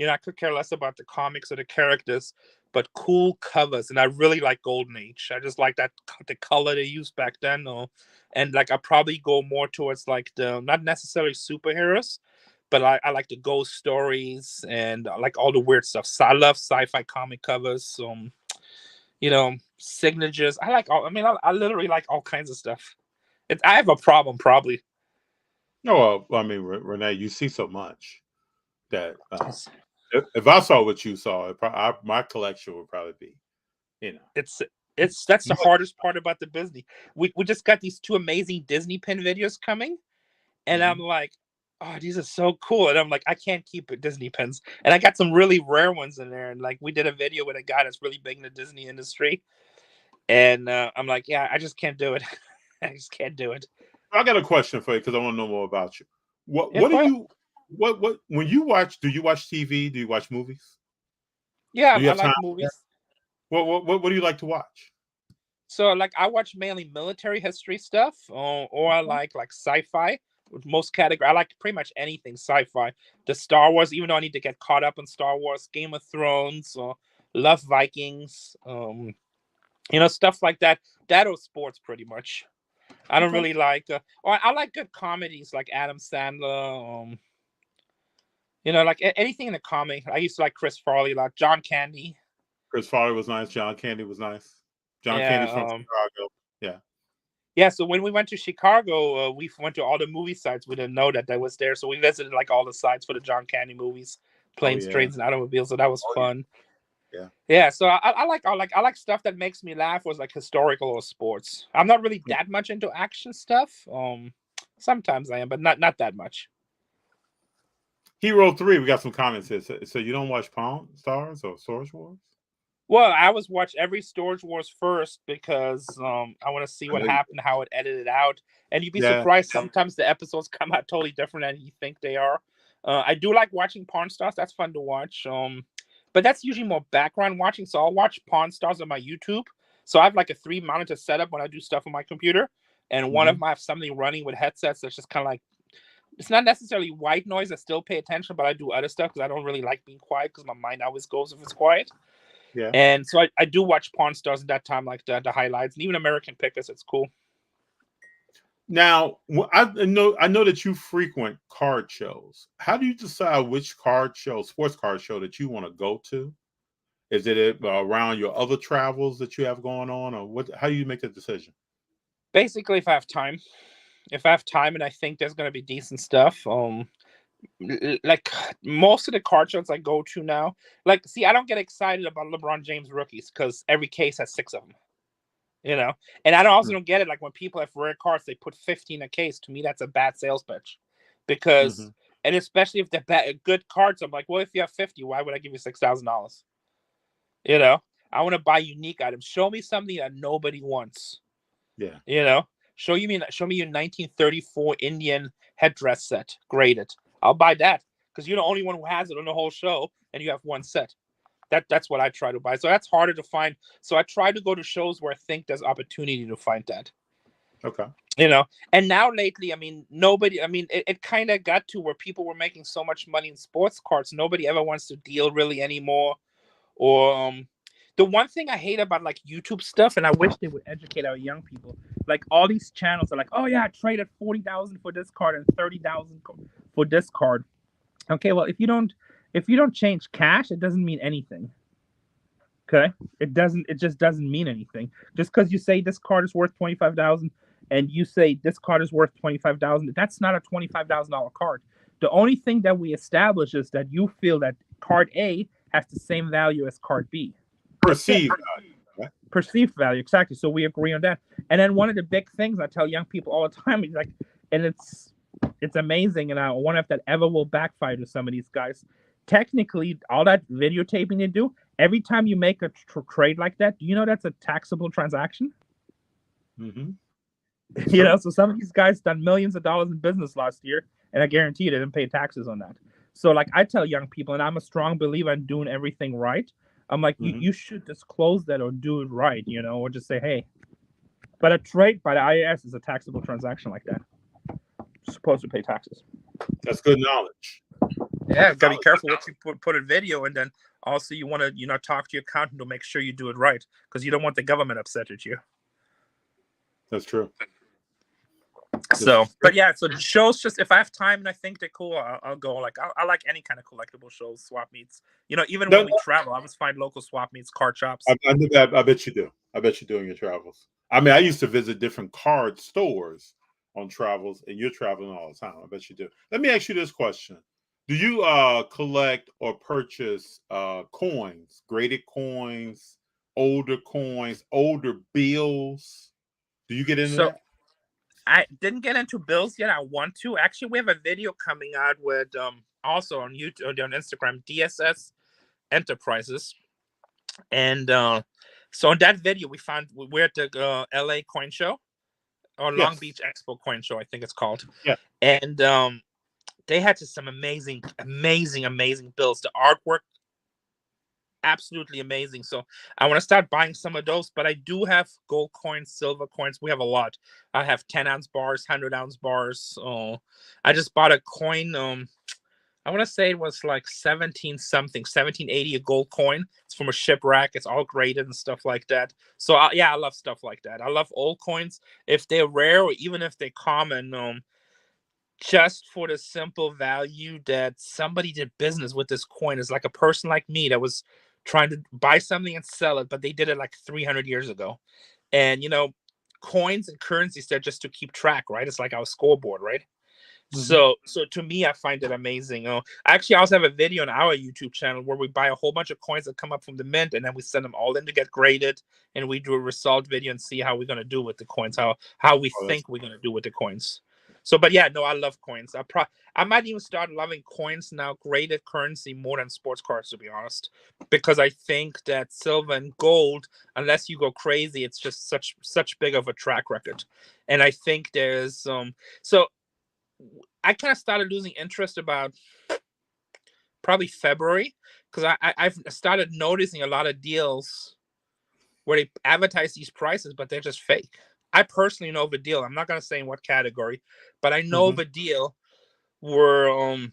I could care less about the comics or the characters, but cool covers. And I really like Golden Age. I just like that the color they used back then. And like I probably go more towards like the not necessarily superheroes, but I like the ghost stories and like all the weird stuff. So I love sci-fi comic covers. Signatures. I like all. I mean, I literally like all kinds of stuff. I have a problem probably. No, well, I mean, Renee, you see so much that if I saw what you saw, my collection would probably be, It's that's the hardest part about the Disney. We just got these 2 amazing Disney pin videos coming, and I'm like, oh, these are so cool. And I'm like, I can't keep it Disney pins. And I got some really rare ones in there. And like we did a video with a guy that's really big in the Disney industry. And I'm like, yeah, I just can't do it. I just can't do it. I got a question for you because I want to know more about you. What Yeah, what do go ahead. you what when you watch? Do you watch TV? Do you watch movies? Yeah, Do you I have like time? movies. What do you like to watch? So like I watch mainly military history stuff, or I like sci-fi. With most category, I like pretty much anything sci-fi. The Star Wars, even though I need to get caught up in Star Wars, Game of Thrones, or love Vikings, stuff like that. That or sports, pretty much. I don't Okay. really like. Or I like good comedies like Adam Sandler. Like anything in the comedy. I used to like Chris Farley, like John Candy. Chris Farley was nice. John Candy was nice. John Yeah, Candy's from Chicago. Yeah. yeah. So when we went to Chicago, we went to all the movie sites. We didn't know that was there, so we visited like all the sites for the John Candy movies, Oh Planes, yeah. Trains, and Automobiles. So that was Oh fun. yeah. Yeah, so I like stuff that makes me laugh, was like historical or sports. I'm not really Yeah. that much into action stuff. Sometimes I am, but not that much. Hero 3, we got some comments here. So you don't watch Pawn Stars or Storage Wars? Well, I always watch every Storage Wars first because I want to see I what know you. happened, how it edited out, and you'd be Yeah. surprised sometimes the episodes come out totally different than you think they are. I do like watching Pawn Stars. That's fun to watch. But that's usually more background watching. So I'll watch Pawn Stars on my YouTube. So I have like a 3 monitor setup when I do stuff on my computer, and one of Mm-hmm. them I have something running with headsets that's just kind of like, it's not necessarily white noise. I still pay attention, but I do other stuff because I don't really like being quiet because my mind always goes if it's quiet. Yeah. And so I do watch Pawn Stars at that time, like the highlights, and even American Pickers. It's cool. Now, I know that you frequent card shows. How do you decide which card show, sports card show, that you want to go to? Is it around your other travels that you have going on, or what? How do you make that decision? Basically, if I have time, and I think there's gonna be decent stuff, like most of the card shows I go to now, like, see, I don't get excited about LeBron James rookies because every case has 6 of them. And I also don't get it. Like when people have rare cards, they put 15 a case. To me, that's a bad sales pitch, Mm-hmm. because, and especially if they're good cards, I'm like, well, if you have 50, why would I give you $6,000? You know, I want to buy unique items. Show me something that nobody wants. Yeah. You know, show me your 1934 Indian headdress set, graded. I'll buy that because you're the only one who has it on the whole show, and you have one set. That's what I try to buy. So that's harder to find. So I try to go to shows where I think there's opportunity to find that. Okay. And now lately, I mean, nobody. I mean, it kind of got to where people were making so much money in sports cards. Nobody ever wants to deal really anymore. Or the one thing I hate about like YouTube stuff, and I wish they would educate our young people. Like all these channels are like, oh yeah, I traded 40,000 for this card and 30,000 for this card. Okay, well if you don't change cash, it doesn't mean anything. Okay, it doesn't. It just doesn't mean anything. Just because you say this card is worth 25,000, and you say this card is worth 25,000, that's not a $25,000 card. The only thing that we establish is that you feel that card A has the same value as card B. That's it. Perceived value. Right? Perceived value, exactly. So we agree on that. And then one of the big things I tell young people all the time is like, and it's amazing, and I wonder if that ever will backfire to some of these guys. Technically, all that videotaping they do, every time you make a trade like that, do you know that's a taxable transaction? Mm-hmm. So some of these guys done millions of dollars in business last year, and I guarantee you they didn't pay taxes on that. So, like, I tell young people, and I'm a strong believer in doing everything right. I'm like, Mm-hmm. you should disclose that or do it right, or just say, hey. But a trade by the IRS is a taxable transaction like that. You're supposed to pay taxes. That's good knowledge. Yeah, gotta be careful what you put in video, and then also you want to talk to your accountant to make sure you do it right, because you don't want the government upset at you. That's true. So, but yeah, so shows, just if I have time and I think they're cool, I'll go. Like I like any kind of collectible shows, swap meets. Even when we travel, I always find local swap meets, card shops. I bet you do. I bet you do in your travels. I mean, I used to visit different card stores on travels, and you're traveling all the time. I bet you do. Let me ask you this question: do you collect or purchase coins, graded coins, older bills? Do you get into So that? I didn't get into bills yet. I want to. Actually, we have a video coming out with also on YouTube, on Instagram, DSS Enterprises, and so in that video we're at the LA Coin Show, or Long Yes. Beach Expo Coin Show, I think it's called. Yeah. And they had just some amazing bills. The artwork absolutely amazing. So I want to start buying some of those, but I do have gold coins, silver coins. We have a lot. I have 10-ounce bars, 100-ounce bars. I just bought a coin. I want to say it was like 17 something, 1780, a gold coin. It's from a shipwreck. It's all graded and stuff like that. So I love stuff like that. I love old coins if they're rare or even if they're common. Just for the simple value that somebody did business with this coin. Is like a person like me that was trying to buy something and sell it, but they did it like 300 years ago. And coins and currencies, they're just to keep track, right? It's like our scoreboard, right? So to me, I find it amazing. Actually, I also have a video on our YouTube channel where we buy a whole bunch of coins that come up from the mint, and then we send them all in to get graded, and we do a result video and see how we're gonna do with the coins, how we think we're gonna do with the coins. So, but yeah, no, I love coins. I might even start loving coins now, graded currency, more than sports cards, to be honest, because I think that silver and gold, unless you go crazy, it's just such big of a track record, and I think there's so. I kind of started losing interest about probably February because I've started noticing a lot of deals where they advertise these prices, but they're just fake. I personally know of a deal. I'm not going to say in what category, but I know of a deal where, and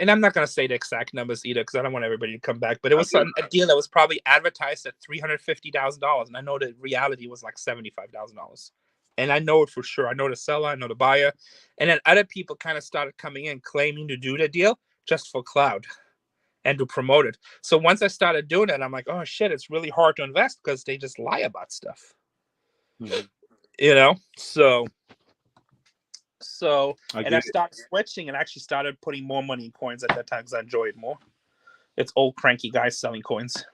I'm not going to say the exact numbers either because I don't want everybody to come back, but it was a deal that was probably advertised at $350,000. And I know the reality was like $75,000. And I know it for sure. I know the seller, I know the buyer. And then other people kind of started coming in claiming to do the deal just for cloud and to promote it. So once I started doing it, I'm like, oh shit, it's really hard to invest because they just lie about stuff. So I started switching and actually started putting more money in coins at that time because I enjoy it more. It's old cranky guys selling coins.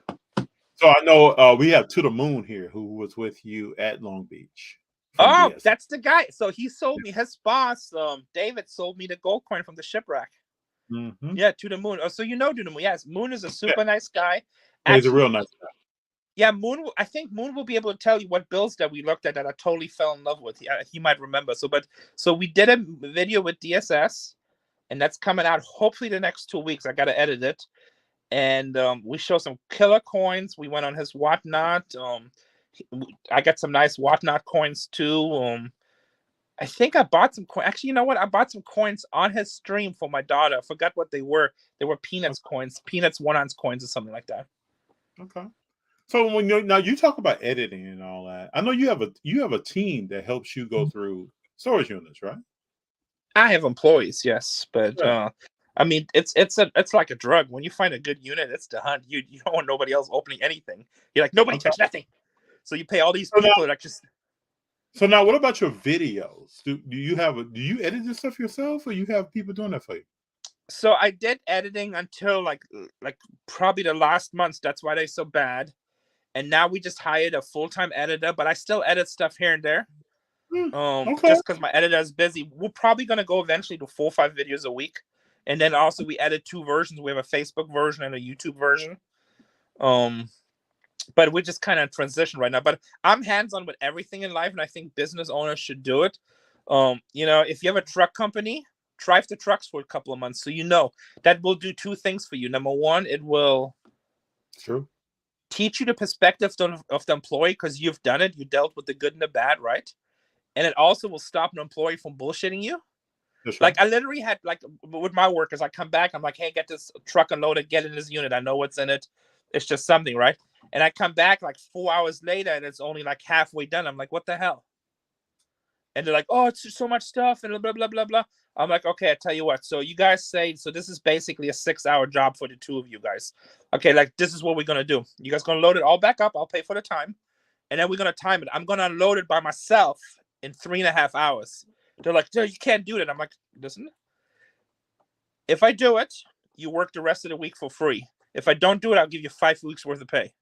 So I know we have To the Moon here who was with you at Long Beach. Oh, that's the guy. So he sold me, his boss, David, sold me the gold coin from the shipwreck. Yeah, To the Moon. Oh, so you know To the Moon. Yes, Moon is a super nice guy. Actually, he's a real nice guy. Yeah, Moon. I think Moon will be able to tell you what bills that we looked at that I totally fell in love with. He might remember. So we did a video with DSS, and that's coming out hopefully the next 2 weeks. I got to edit it, and we show some killer coins. We went on his whatnot. I got some nice whatnot coins too. I think I bought some coins. Actually, you know what? I bought some coins on his stream for my daughter. I forgot what they were. They were Peanuts coins, Peanuts 1-ounce coins or something like that. Okay. So when you talk about editing and all that, I know you have a team that helps you go through storage units, right? I have employees, yes, but I mean, it's like a drug. When you find a good unit, it's the hunt. You don't want nobody else opening anything. You're like, nobody touch nothing. So you pay all these people that just. So now, what about your videos? Do you edit this stuff yourself, or you have people doing that for you? So I did editing until like probably the last months. That's why they're so bad. And now we just hired a full-time editor, but I still edit stuff here and there. Just because my editor is busy. We're probably gonna go eventually to 4 or 5 videos a week, and then also we edit 2 versions. We have a Facebook version and a YouTube version. But we're just kind of in transition right now. But I'm hands-on with everything in life, and I think business owners should do it. If you have a truck company, drive the trucks for a couple of months, so that will do 2 things for you. Number one, it will teach you the perspective of the employee because you've done it. You dealt with the good and the bad, right? And it also will stop an employee from bullshitting you. Like I literally had with my workers, I come back, I'm like, hey, get this truck unloaded, get in this unit. I know what's in it. It's just something, right? And I come back like 4 hours later and it's only like halfway done. I'm like, what the hell? And they're like, oh, it's just so much stuff and blah, blah, blah, blah. I'm like, okay, I tell you what. So you guys say, so this is basically a 6-hour job for the 2 of you guys. Okay, this is what we're going to do. You guys going to load it all back up. I'll pay for the time. And then we're going to time it. I'm going to unload it by myself in 3.5 hours. They're like, dude, you can't do that. I'm like, listen, if I do it, you work the rest of the week for free. If I don't do it, I'll give you 5 weeks worth of pay.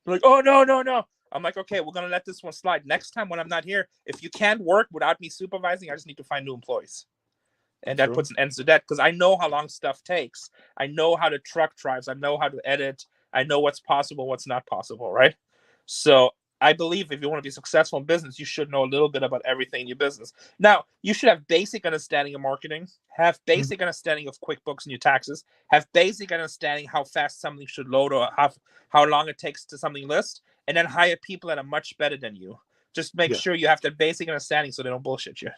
They're like, oh, no. I'm like, okay, we're going to let this one slide. Next time when I'm not here, if you can't work without me supervising, I just need to find new employees. And that puts an end to that because I know how long stuff takes. I know how the truck drives. I know how to edit. I know what's possible, what's not possible, right? So I believe if you want to be successful in business, you should know a little bit about everything in your business. Now, you should have basic understanding of marketing, have Mhm. basic understanding of QuickBooks and your taxes, have basic understanding how fast something should load or how long it takes to something list, and then hire people that are much better than you. Just make Yeah, sure you have that basic understanding so they don't bullshit you.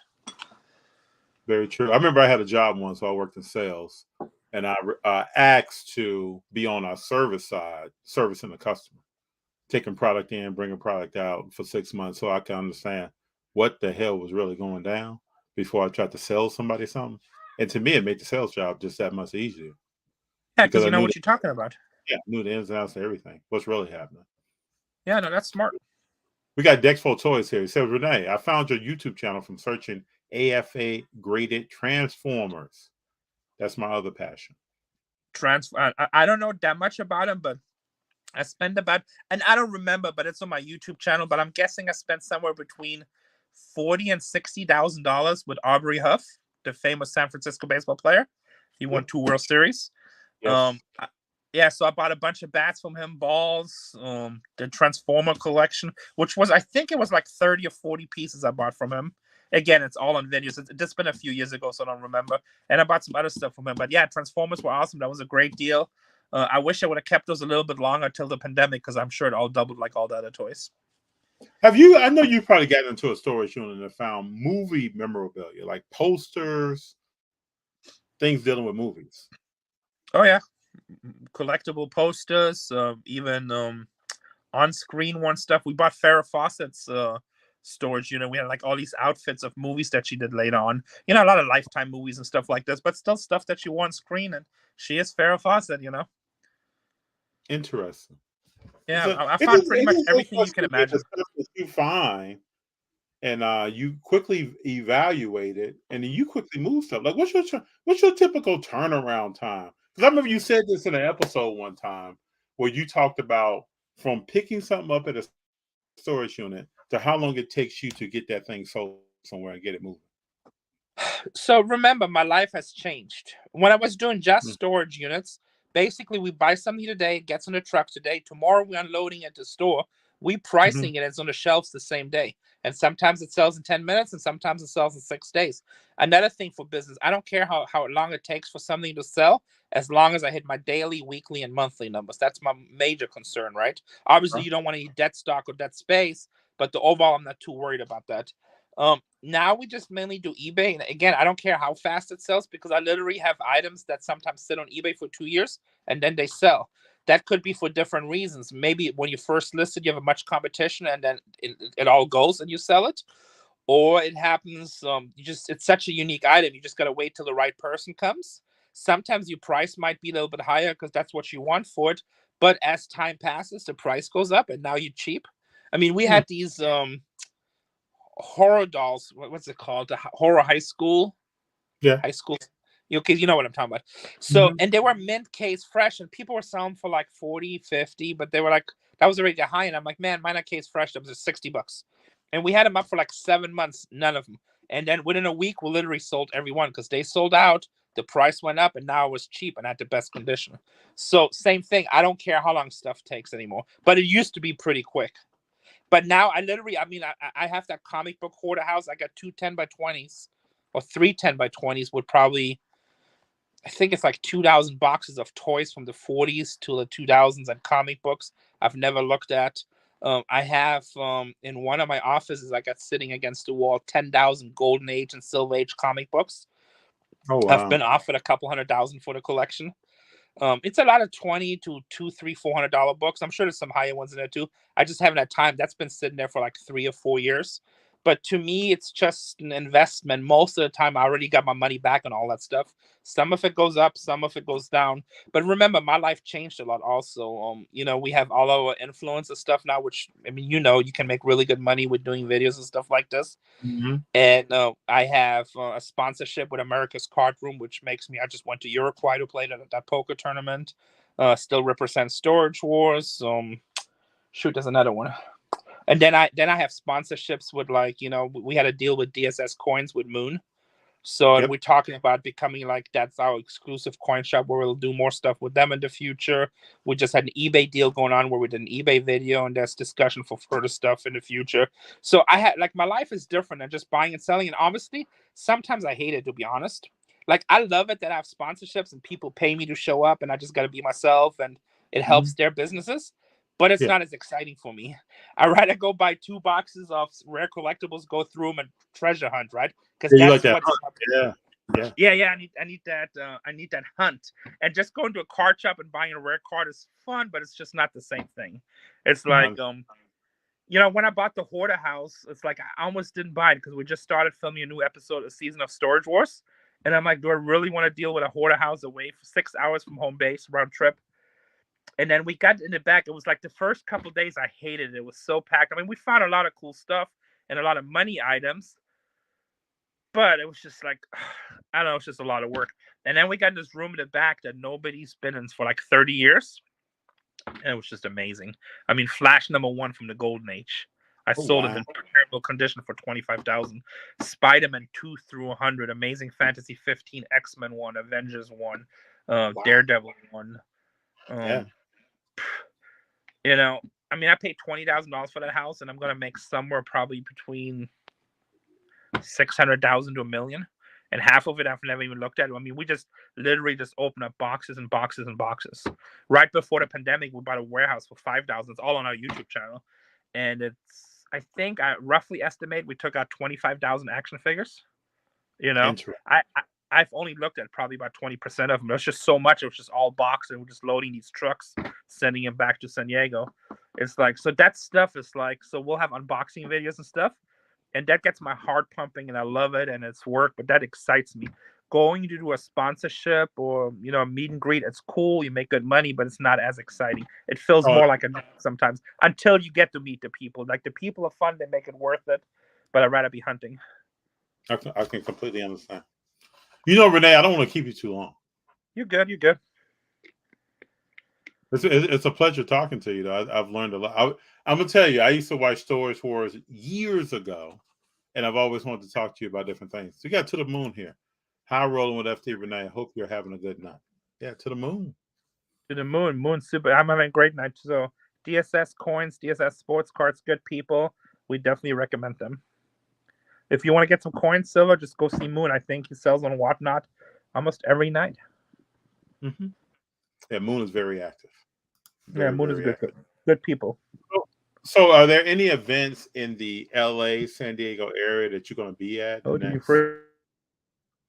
very true. I remember I had a job once, so I worked in sales, and I asked to be on our service side, servicing the customer, taking product in, bringing product out for 6 months, so I can understand what the hell was really going down before I tried to sell somebody something. And to me, it made the sales job just that much easier Yeah, because because I you know knew what you're talking about. knew the ins and outs of everything. What's really happening? Yeah, no, that's smart. We got Dexfo Toys here. He says, Renee, I found your YouTube channel from searching AFA graded transformers. That's my other passion. I don't know that much about him, but I spent about, and I don't remember, but it's on my YouTube channel. But I'm guessing I spent somewhere between $40,000 and $60,000 with Aubrey Huff, the famous San Francisco baseball player. He won Yep. 2 World Series. Yes. Yeah, so I bought a bunch of bats from him, balls, the Transformer collection, which was, I think it was like 30 or 40 pieces I bought from him. Again, it's all on videos. It's been a few years ago, so I don't remember. And I bought some other stuff from him. But yeah, Transformers were awesome. That was a great deal. I wish I would have kept those a little bit longer till the pandemic because I'm sure it all doubled like all the other toys. Have you? I know you probably got into a storage unit and found movie memorabilia, like posters, things dealing with movies. Oh, yeah. Collectible posters, even on-screen one stuff. We bought Farrah Fawcett's storage unit. We had like all these outfits of movies that she did later on. You know, a lot of Lifetime movies and stuff like this, but still stuff that she wore on screen. And she is Farrah Fawcett, you know. Interesting. Yeah, So I found pretty it much is everything you can interesting to get the imagine. stuff that you find and you quickly evaluate it, and then you quickly move stuff. Like, what's your typical turnaround time? Because I remember you said this in an episode one time where you talked about from picking something up at a storage unit to how long it takes you to get that thing sold somewhere and get it moving. So remember, my life has changed. When I was doing just Mm, storage units, basically we buy something today, it gets on the truck today. Tomorrow we're unloading at the store. We mhm. pricing it, it's on the shelves the same day. And sometimes it sells in 10 minutes and sometimes it sells in 6 days. Another thing for business, I don't care how long it takes for something to sell, as long as I hit my daily, weekly, and monthly numbers. That's my major concern, right? Obviously, Huh? you don't want any debt stock or debt space, but the overall, I'm not too worried about that. Now we just mainly do eBay. And again, I don't care how fast it sells because I literally have items that sometimes sit on eBay for 2 years and then they sell. That could be for different reasons. Maybe when you first listed, you have a much competition and then it all goes and you sell it. Or it happens, it's such a unique item. You just got to wait till the right person comes. Sometimes your price might be a little bit higher because that's what you want for it. But as time passes, the price goes up and now you're cheap. I mean, we Hmm. had these horror dolls. What's it called? The horror Yeah. high school. Okay, you know what I'm talking about. So, Mhm. and they were mint case fresh, and people were selling for like 40, 50, but they were like, that was already high. And I'm like, man, mine are case fresh. That was just $60. And we had them up for like 7 months, none of them. And then within a week, we literally sold every one because they sold out. The price went up, and now it was cheap and at the best condition. So, same thing. I don't care how long stuff takes anymore, but it used to be pretty quick. But now I literally, I mean, I have that comic book hoarder house. I got two 10 by 20s or three 10 by 20s with probably, I think it's like 2,000 boxes of toys from the 40s to the 2000s and comic books I've never looked at. I have in one of my offices, I got sitting against the wall 10,000 Golden Age and Silver Age comic books. Oh I've wow. been offered a couple 100,000 for the collection. It's a lot of 20 to two, three, $400 books. I'm sure there's some higher ones in there too. I just haven't had time. That's been sitting there for like 3 or 4 years. But to me, it's just an investment. Most of the time, I already got my money back on all that stuff. Some of it goes up, some of it goes down. But remember, my life changed a lot. Also, we have all our influencer stuff now, which I mean, you can make really good money with doing videos and stuff like this. Mhm. And I have a sponsorship with America's Card Room, which makes me. I just went to Uruguay to play that poker tournament. Still represents Storage Wars. Shoot, there's another one. And then I have sponsorships with, like, we had a deal with DSS Coins with Moon. So and Yep. we're talking about becoming like that's our exclusive coin shop where we'll do more stuff with them in the future. We just had an eBay deal going on where we did an eBay video, and there's discussion for further stuff in the future. So I had like my life is different than just buying and selling. And obviously, sometimes I hate it, to be honest. Like I love it that I have sponsorships and people pay me to show up, and I just got to be myself, and it helps Mhm. their businesses. But it's Yeah. not as exciting for me. I rather go buy 2 boxes of rare collectibles, go through them, and treasure hunt, right? Because Yeah, you like that's that what's hunt. Yeah. Yeah. yeah. I need that hunt. And just going to a card shop and buying a rare card is fun, but it's just not the same thing. It's like when I bought the Hoarder house, it's like I almost didn't buy it because we just started filming a new episode, a season of Storage Wars. And I'm like, do I really want to deal with a Hoarder house away for 6 hours from home base round trip? And then we got in the back. It was like the first couple of days I hated it. It was so packed. I mean, we found a lot of cool stuff and a lot of money items, but it was just like I don't know, it's just a lot of work. And then we got in this room in the back that nobody's been in for like 30 years. And it was just amazing. I mean, Flash #1 from the Golden Age. I Oh sold it wow. in terrible condition for 25,000. Spider-Man 2 through 100, Amazing Fantasy 15, X-Men 1, Avengers 1, Wow. Daredevil 1. Yeah. Um, you know, I mean, I paid $20,000 for that house, and I'm gonna make somewhere probably between 600,000 to a million, and half of it I've never even looked at. I mean, we just literally just opened up boxes and boxes and boxes. Right before the pandemic, we bought a warehouse for 5,000. It's all on our YouTube channel, and I think I roughly estimate we took out 25,000 action figures. You know, Interesting. I've only looked at probably about 20% of them. It was just so much. It was just all boxed, and we're just loading these trucks, sending them back to San Diego. It's like so that stuff is like so we'll have unboxing videos and stuff, and that gets my heart pumping, and I love it, and it's work, but that excites me. Going to do a sponsorship or a meet and greet, it's cool. You make good money, but it's not as exciting. It feels Oh, more like a job sometimes until you get to meet the people. Like the people are fun, they make it worth it. But I'd rather be hunting. I can completely understand. You know, Renee, I don't want to keep you too long. You're good. You're good. It's a pleasure talking to you, though. I've learned a lot. I'm gonna tell you, I used to watch Storage Wars years ago, and I've always wanted to talk to you about different things. So you got to the moon here. Hi, rolling with FT Renee. I hope you're having a good night. Yeah, to the moon. To the moon. Moon super. I'm having a great night. So DSS coins, DSS sports cards, good people. We definitely recommend them. If you want to get some coins, Silver, just go see Moon. I think he sells on Whatnot almost every night. Mm-hmm. Yeah, Moon is very active. Yeah, Very, Moon is very good. active. Good people. So, are there any events in the LA, San Diego area that you're going to be at Oh, in the did you next free?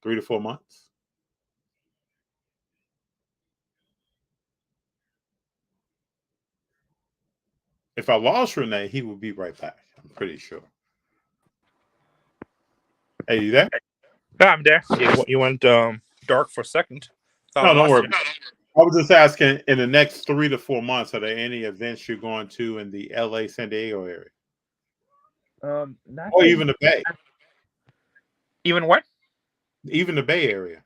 3 to 4 months? If I lost Renee, he would be right back. I'm pretty sure. Hey, you there? No, I'm there. You went dark for a second. Thought I No, don't lost worry. you. I was just asking, in the next 3 to 4 months, are there any events you're going to in the LA, San Diego area, or Nothing. even the Bay, Even what? even the Bay Area?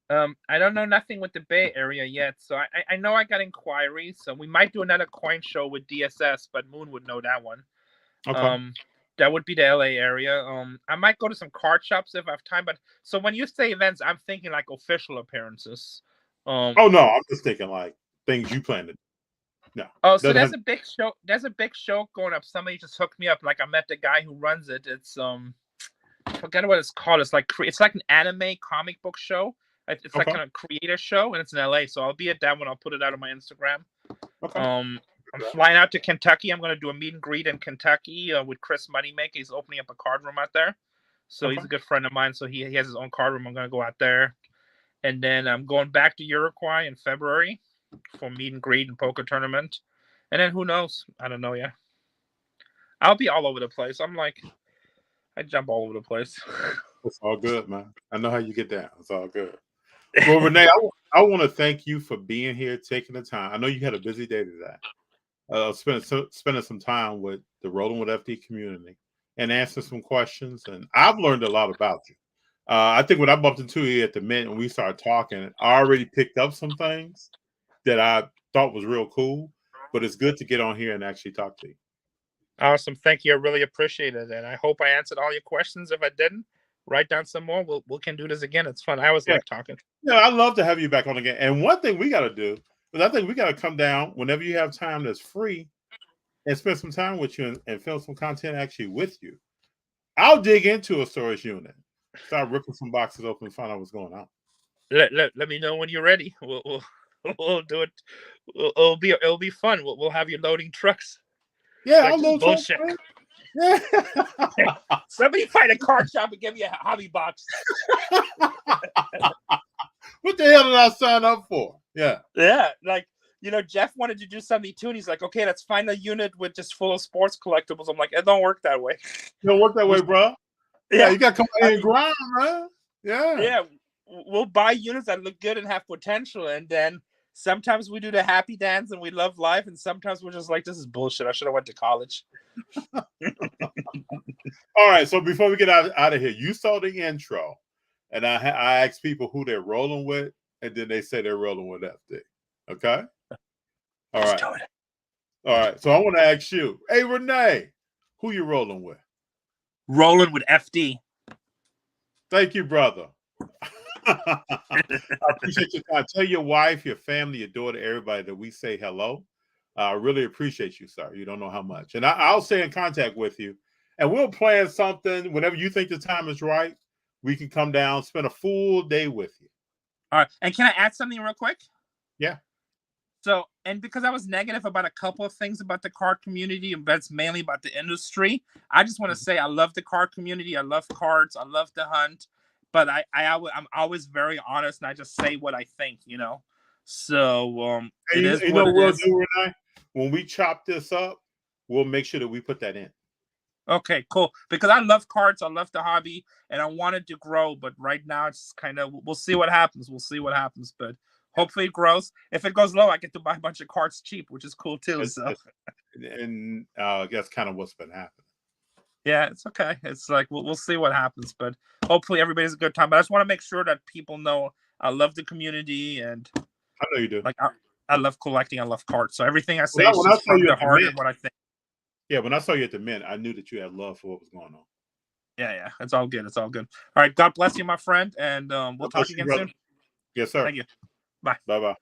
I don't know nothing with the Bay Area yet. So I know I got inquiries. So we might do another coin show with DSS, but Moon would know that one. Okay. Um, that would be the LA area. I might go to some card shops if I have time. But so when you say events, I'm thinking like official appearances. Oh no, I'm just thinking like things you plan to do. No, Oh, so doesn't there's have. a big show. There's a big show going up. Somebody just hooked me up. Like I met the guy who runs it. It's I forget what it's called. It's like an anime comic book show. It's like Okay. kind of creator show, and it's in LA. So I'll be at that one. I'll put it out on my Instagram. Okay. I'm flying out to Kentucky. I'm going to do a meet and greet in Kentucky with Chris Moneymaker. He's opening up a card room out there. So Okay. he's a good friend of mine. So he has his own card room. I'm going to go out there. And then I'm going back to Uruguay in February for meet and greet and poker tournament. And then who knows? I don't know yet. I'll be all over the place. I jump all over the place. It's all good, man. I know how you get down. It's all good. Well, Renee, I want to thank you for being here, taking the time. I know you had a busy day today. Spending some time with the Rolling with FD community and answering some questions. And I've learned a lot about you. I think when I bumped into you at the Mint and we started talking, I already picked up some things that I thought was real cool. But it's good to get on here and actually talk to you. Awesome. Thank you. I really appreciate it. And I hope I answered all your questions. If I didn't, write down some more. We can do this again. It's fun. I always Yeah. like talking. Yeah, I'd love to have you back on again. And one thing we got to do is I think we got to come down whenever you have time that's free and spend some time with you and film some content actually with you. I'll dig into a storage unit, start ripping some boxes open and find out what's going on. Let me know when you're ready. We'll do it. It'll be fun. We'll have you loading trucks. Yeah, Like, I'll this is load truck, bullshit. man. Yeah. Somebody find a card shop and give me a hobby box. What the hell did I sign up for? Yeah. Yeah, like, Jeff wanted to do something too, and he's like, "Okay, let's find a unit with just full of sports collectibles." I'm like, "It don't work that way." It don't work that way, bro. Yeah, you got to come out I here and mean, grind, man. Yeah. yeah, we'll buy units that look good and have potential, and then sometimes we do the happy dance and we love life, and sometimes we're just like, "This is bullshit. I should have went to college." All right. So before we get out of here, you saw the intro, and I asked people who they're rolling with, and then they say they're rolling with FD. Okay. All right. Let's do it. All right. So I want to ask you, hey Rene, who you rolling with? Rolling with FD. Thank you, brother. I appreciate your time. Tell your wife, your family, your daughter, everybody that we say hello. I really appreciate you, sir. You don't know how much. And I'll stay in contact with you. And we'll plan something whenever you think the time is right. We can come down, spend a full day with you. All right. And can I add something real quick? Yeah. So, and because I was negative about a couple of things about the card community, and that's mainly about the industry, I just want to say I love the card community. I love cards. I love the hunt. But I'm always very honest, and I just say what I think, So it is what it we'll is. do, Rene? When we chop this up, we'll make sure that we put that in. Okay, cool. Because I love cards, I love the hobby, and I wanted to grow, but right now it's kind of, we'll see what happens. We'll see what happens, but hopefully it grows. If it goes low, I get to buy a bunch of cards cheap, which is cool too. And that's kind of what's been happening. Yeah, it's okay. It's like we'll see what happens, but hopefully everybody's a good time. But I just want to make sure that people know I love the community, and I know you do. Like I love collecting. I love cards. So everything I say When is I just saw from you the at the heart Mint, and what I think. yeah, when I saw you at the Mint, I knew that you had love for what was going on. Yeah, it's all good. It's all good. All right, God bless you, my friend, and we'll talk again soon. Yes, sir. Thank you. Bye. Bye-bye.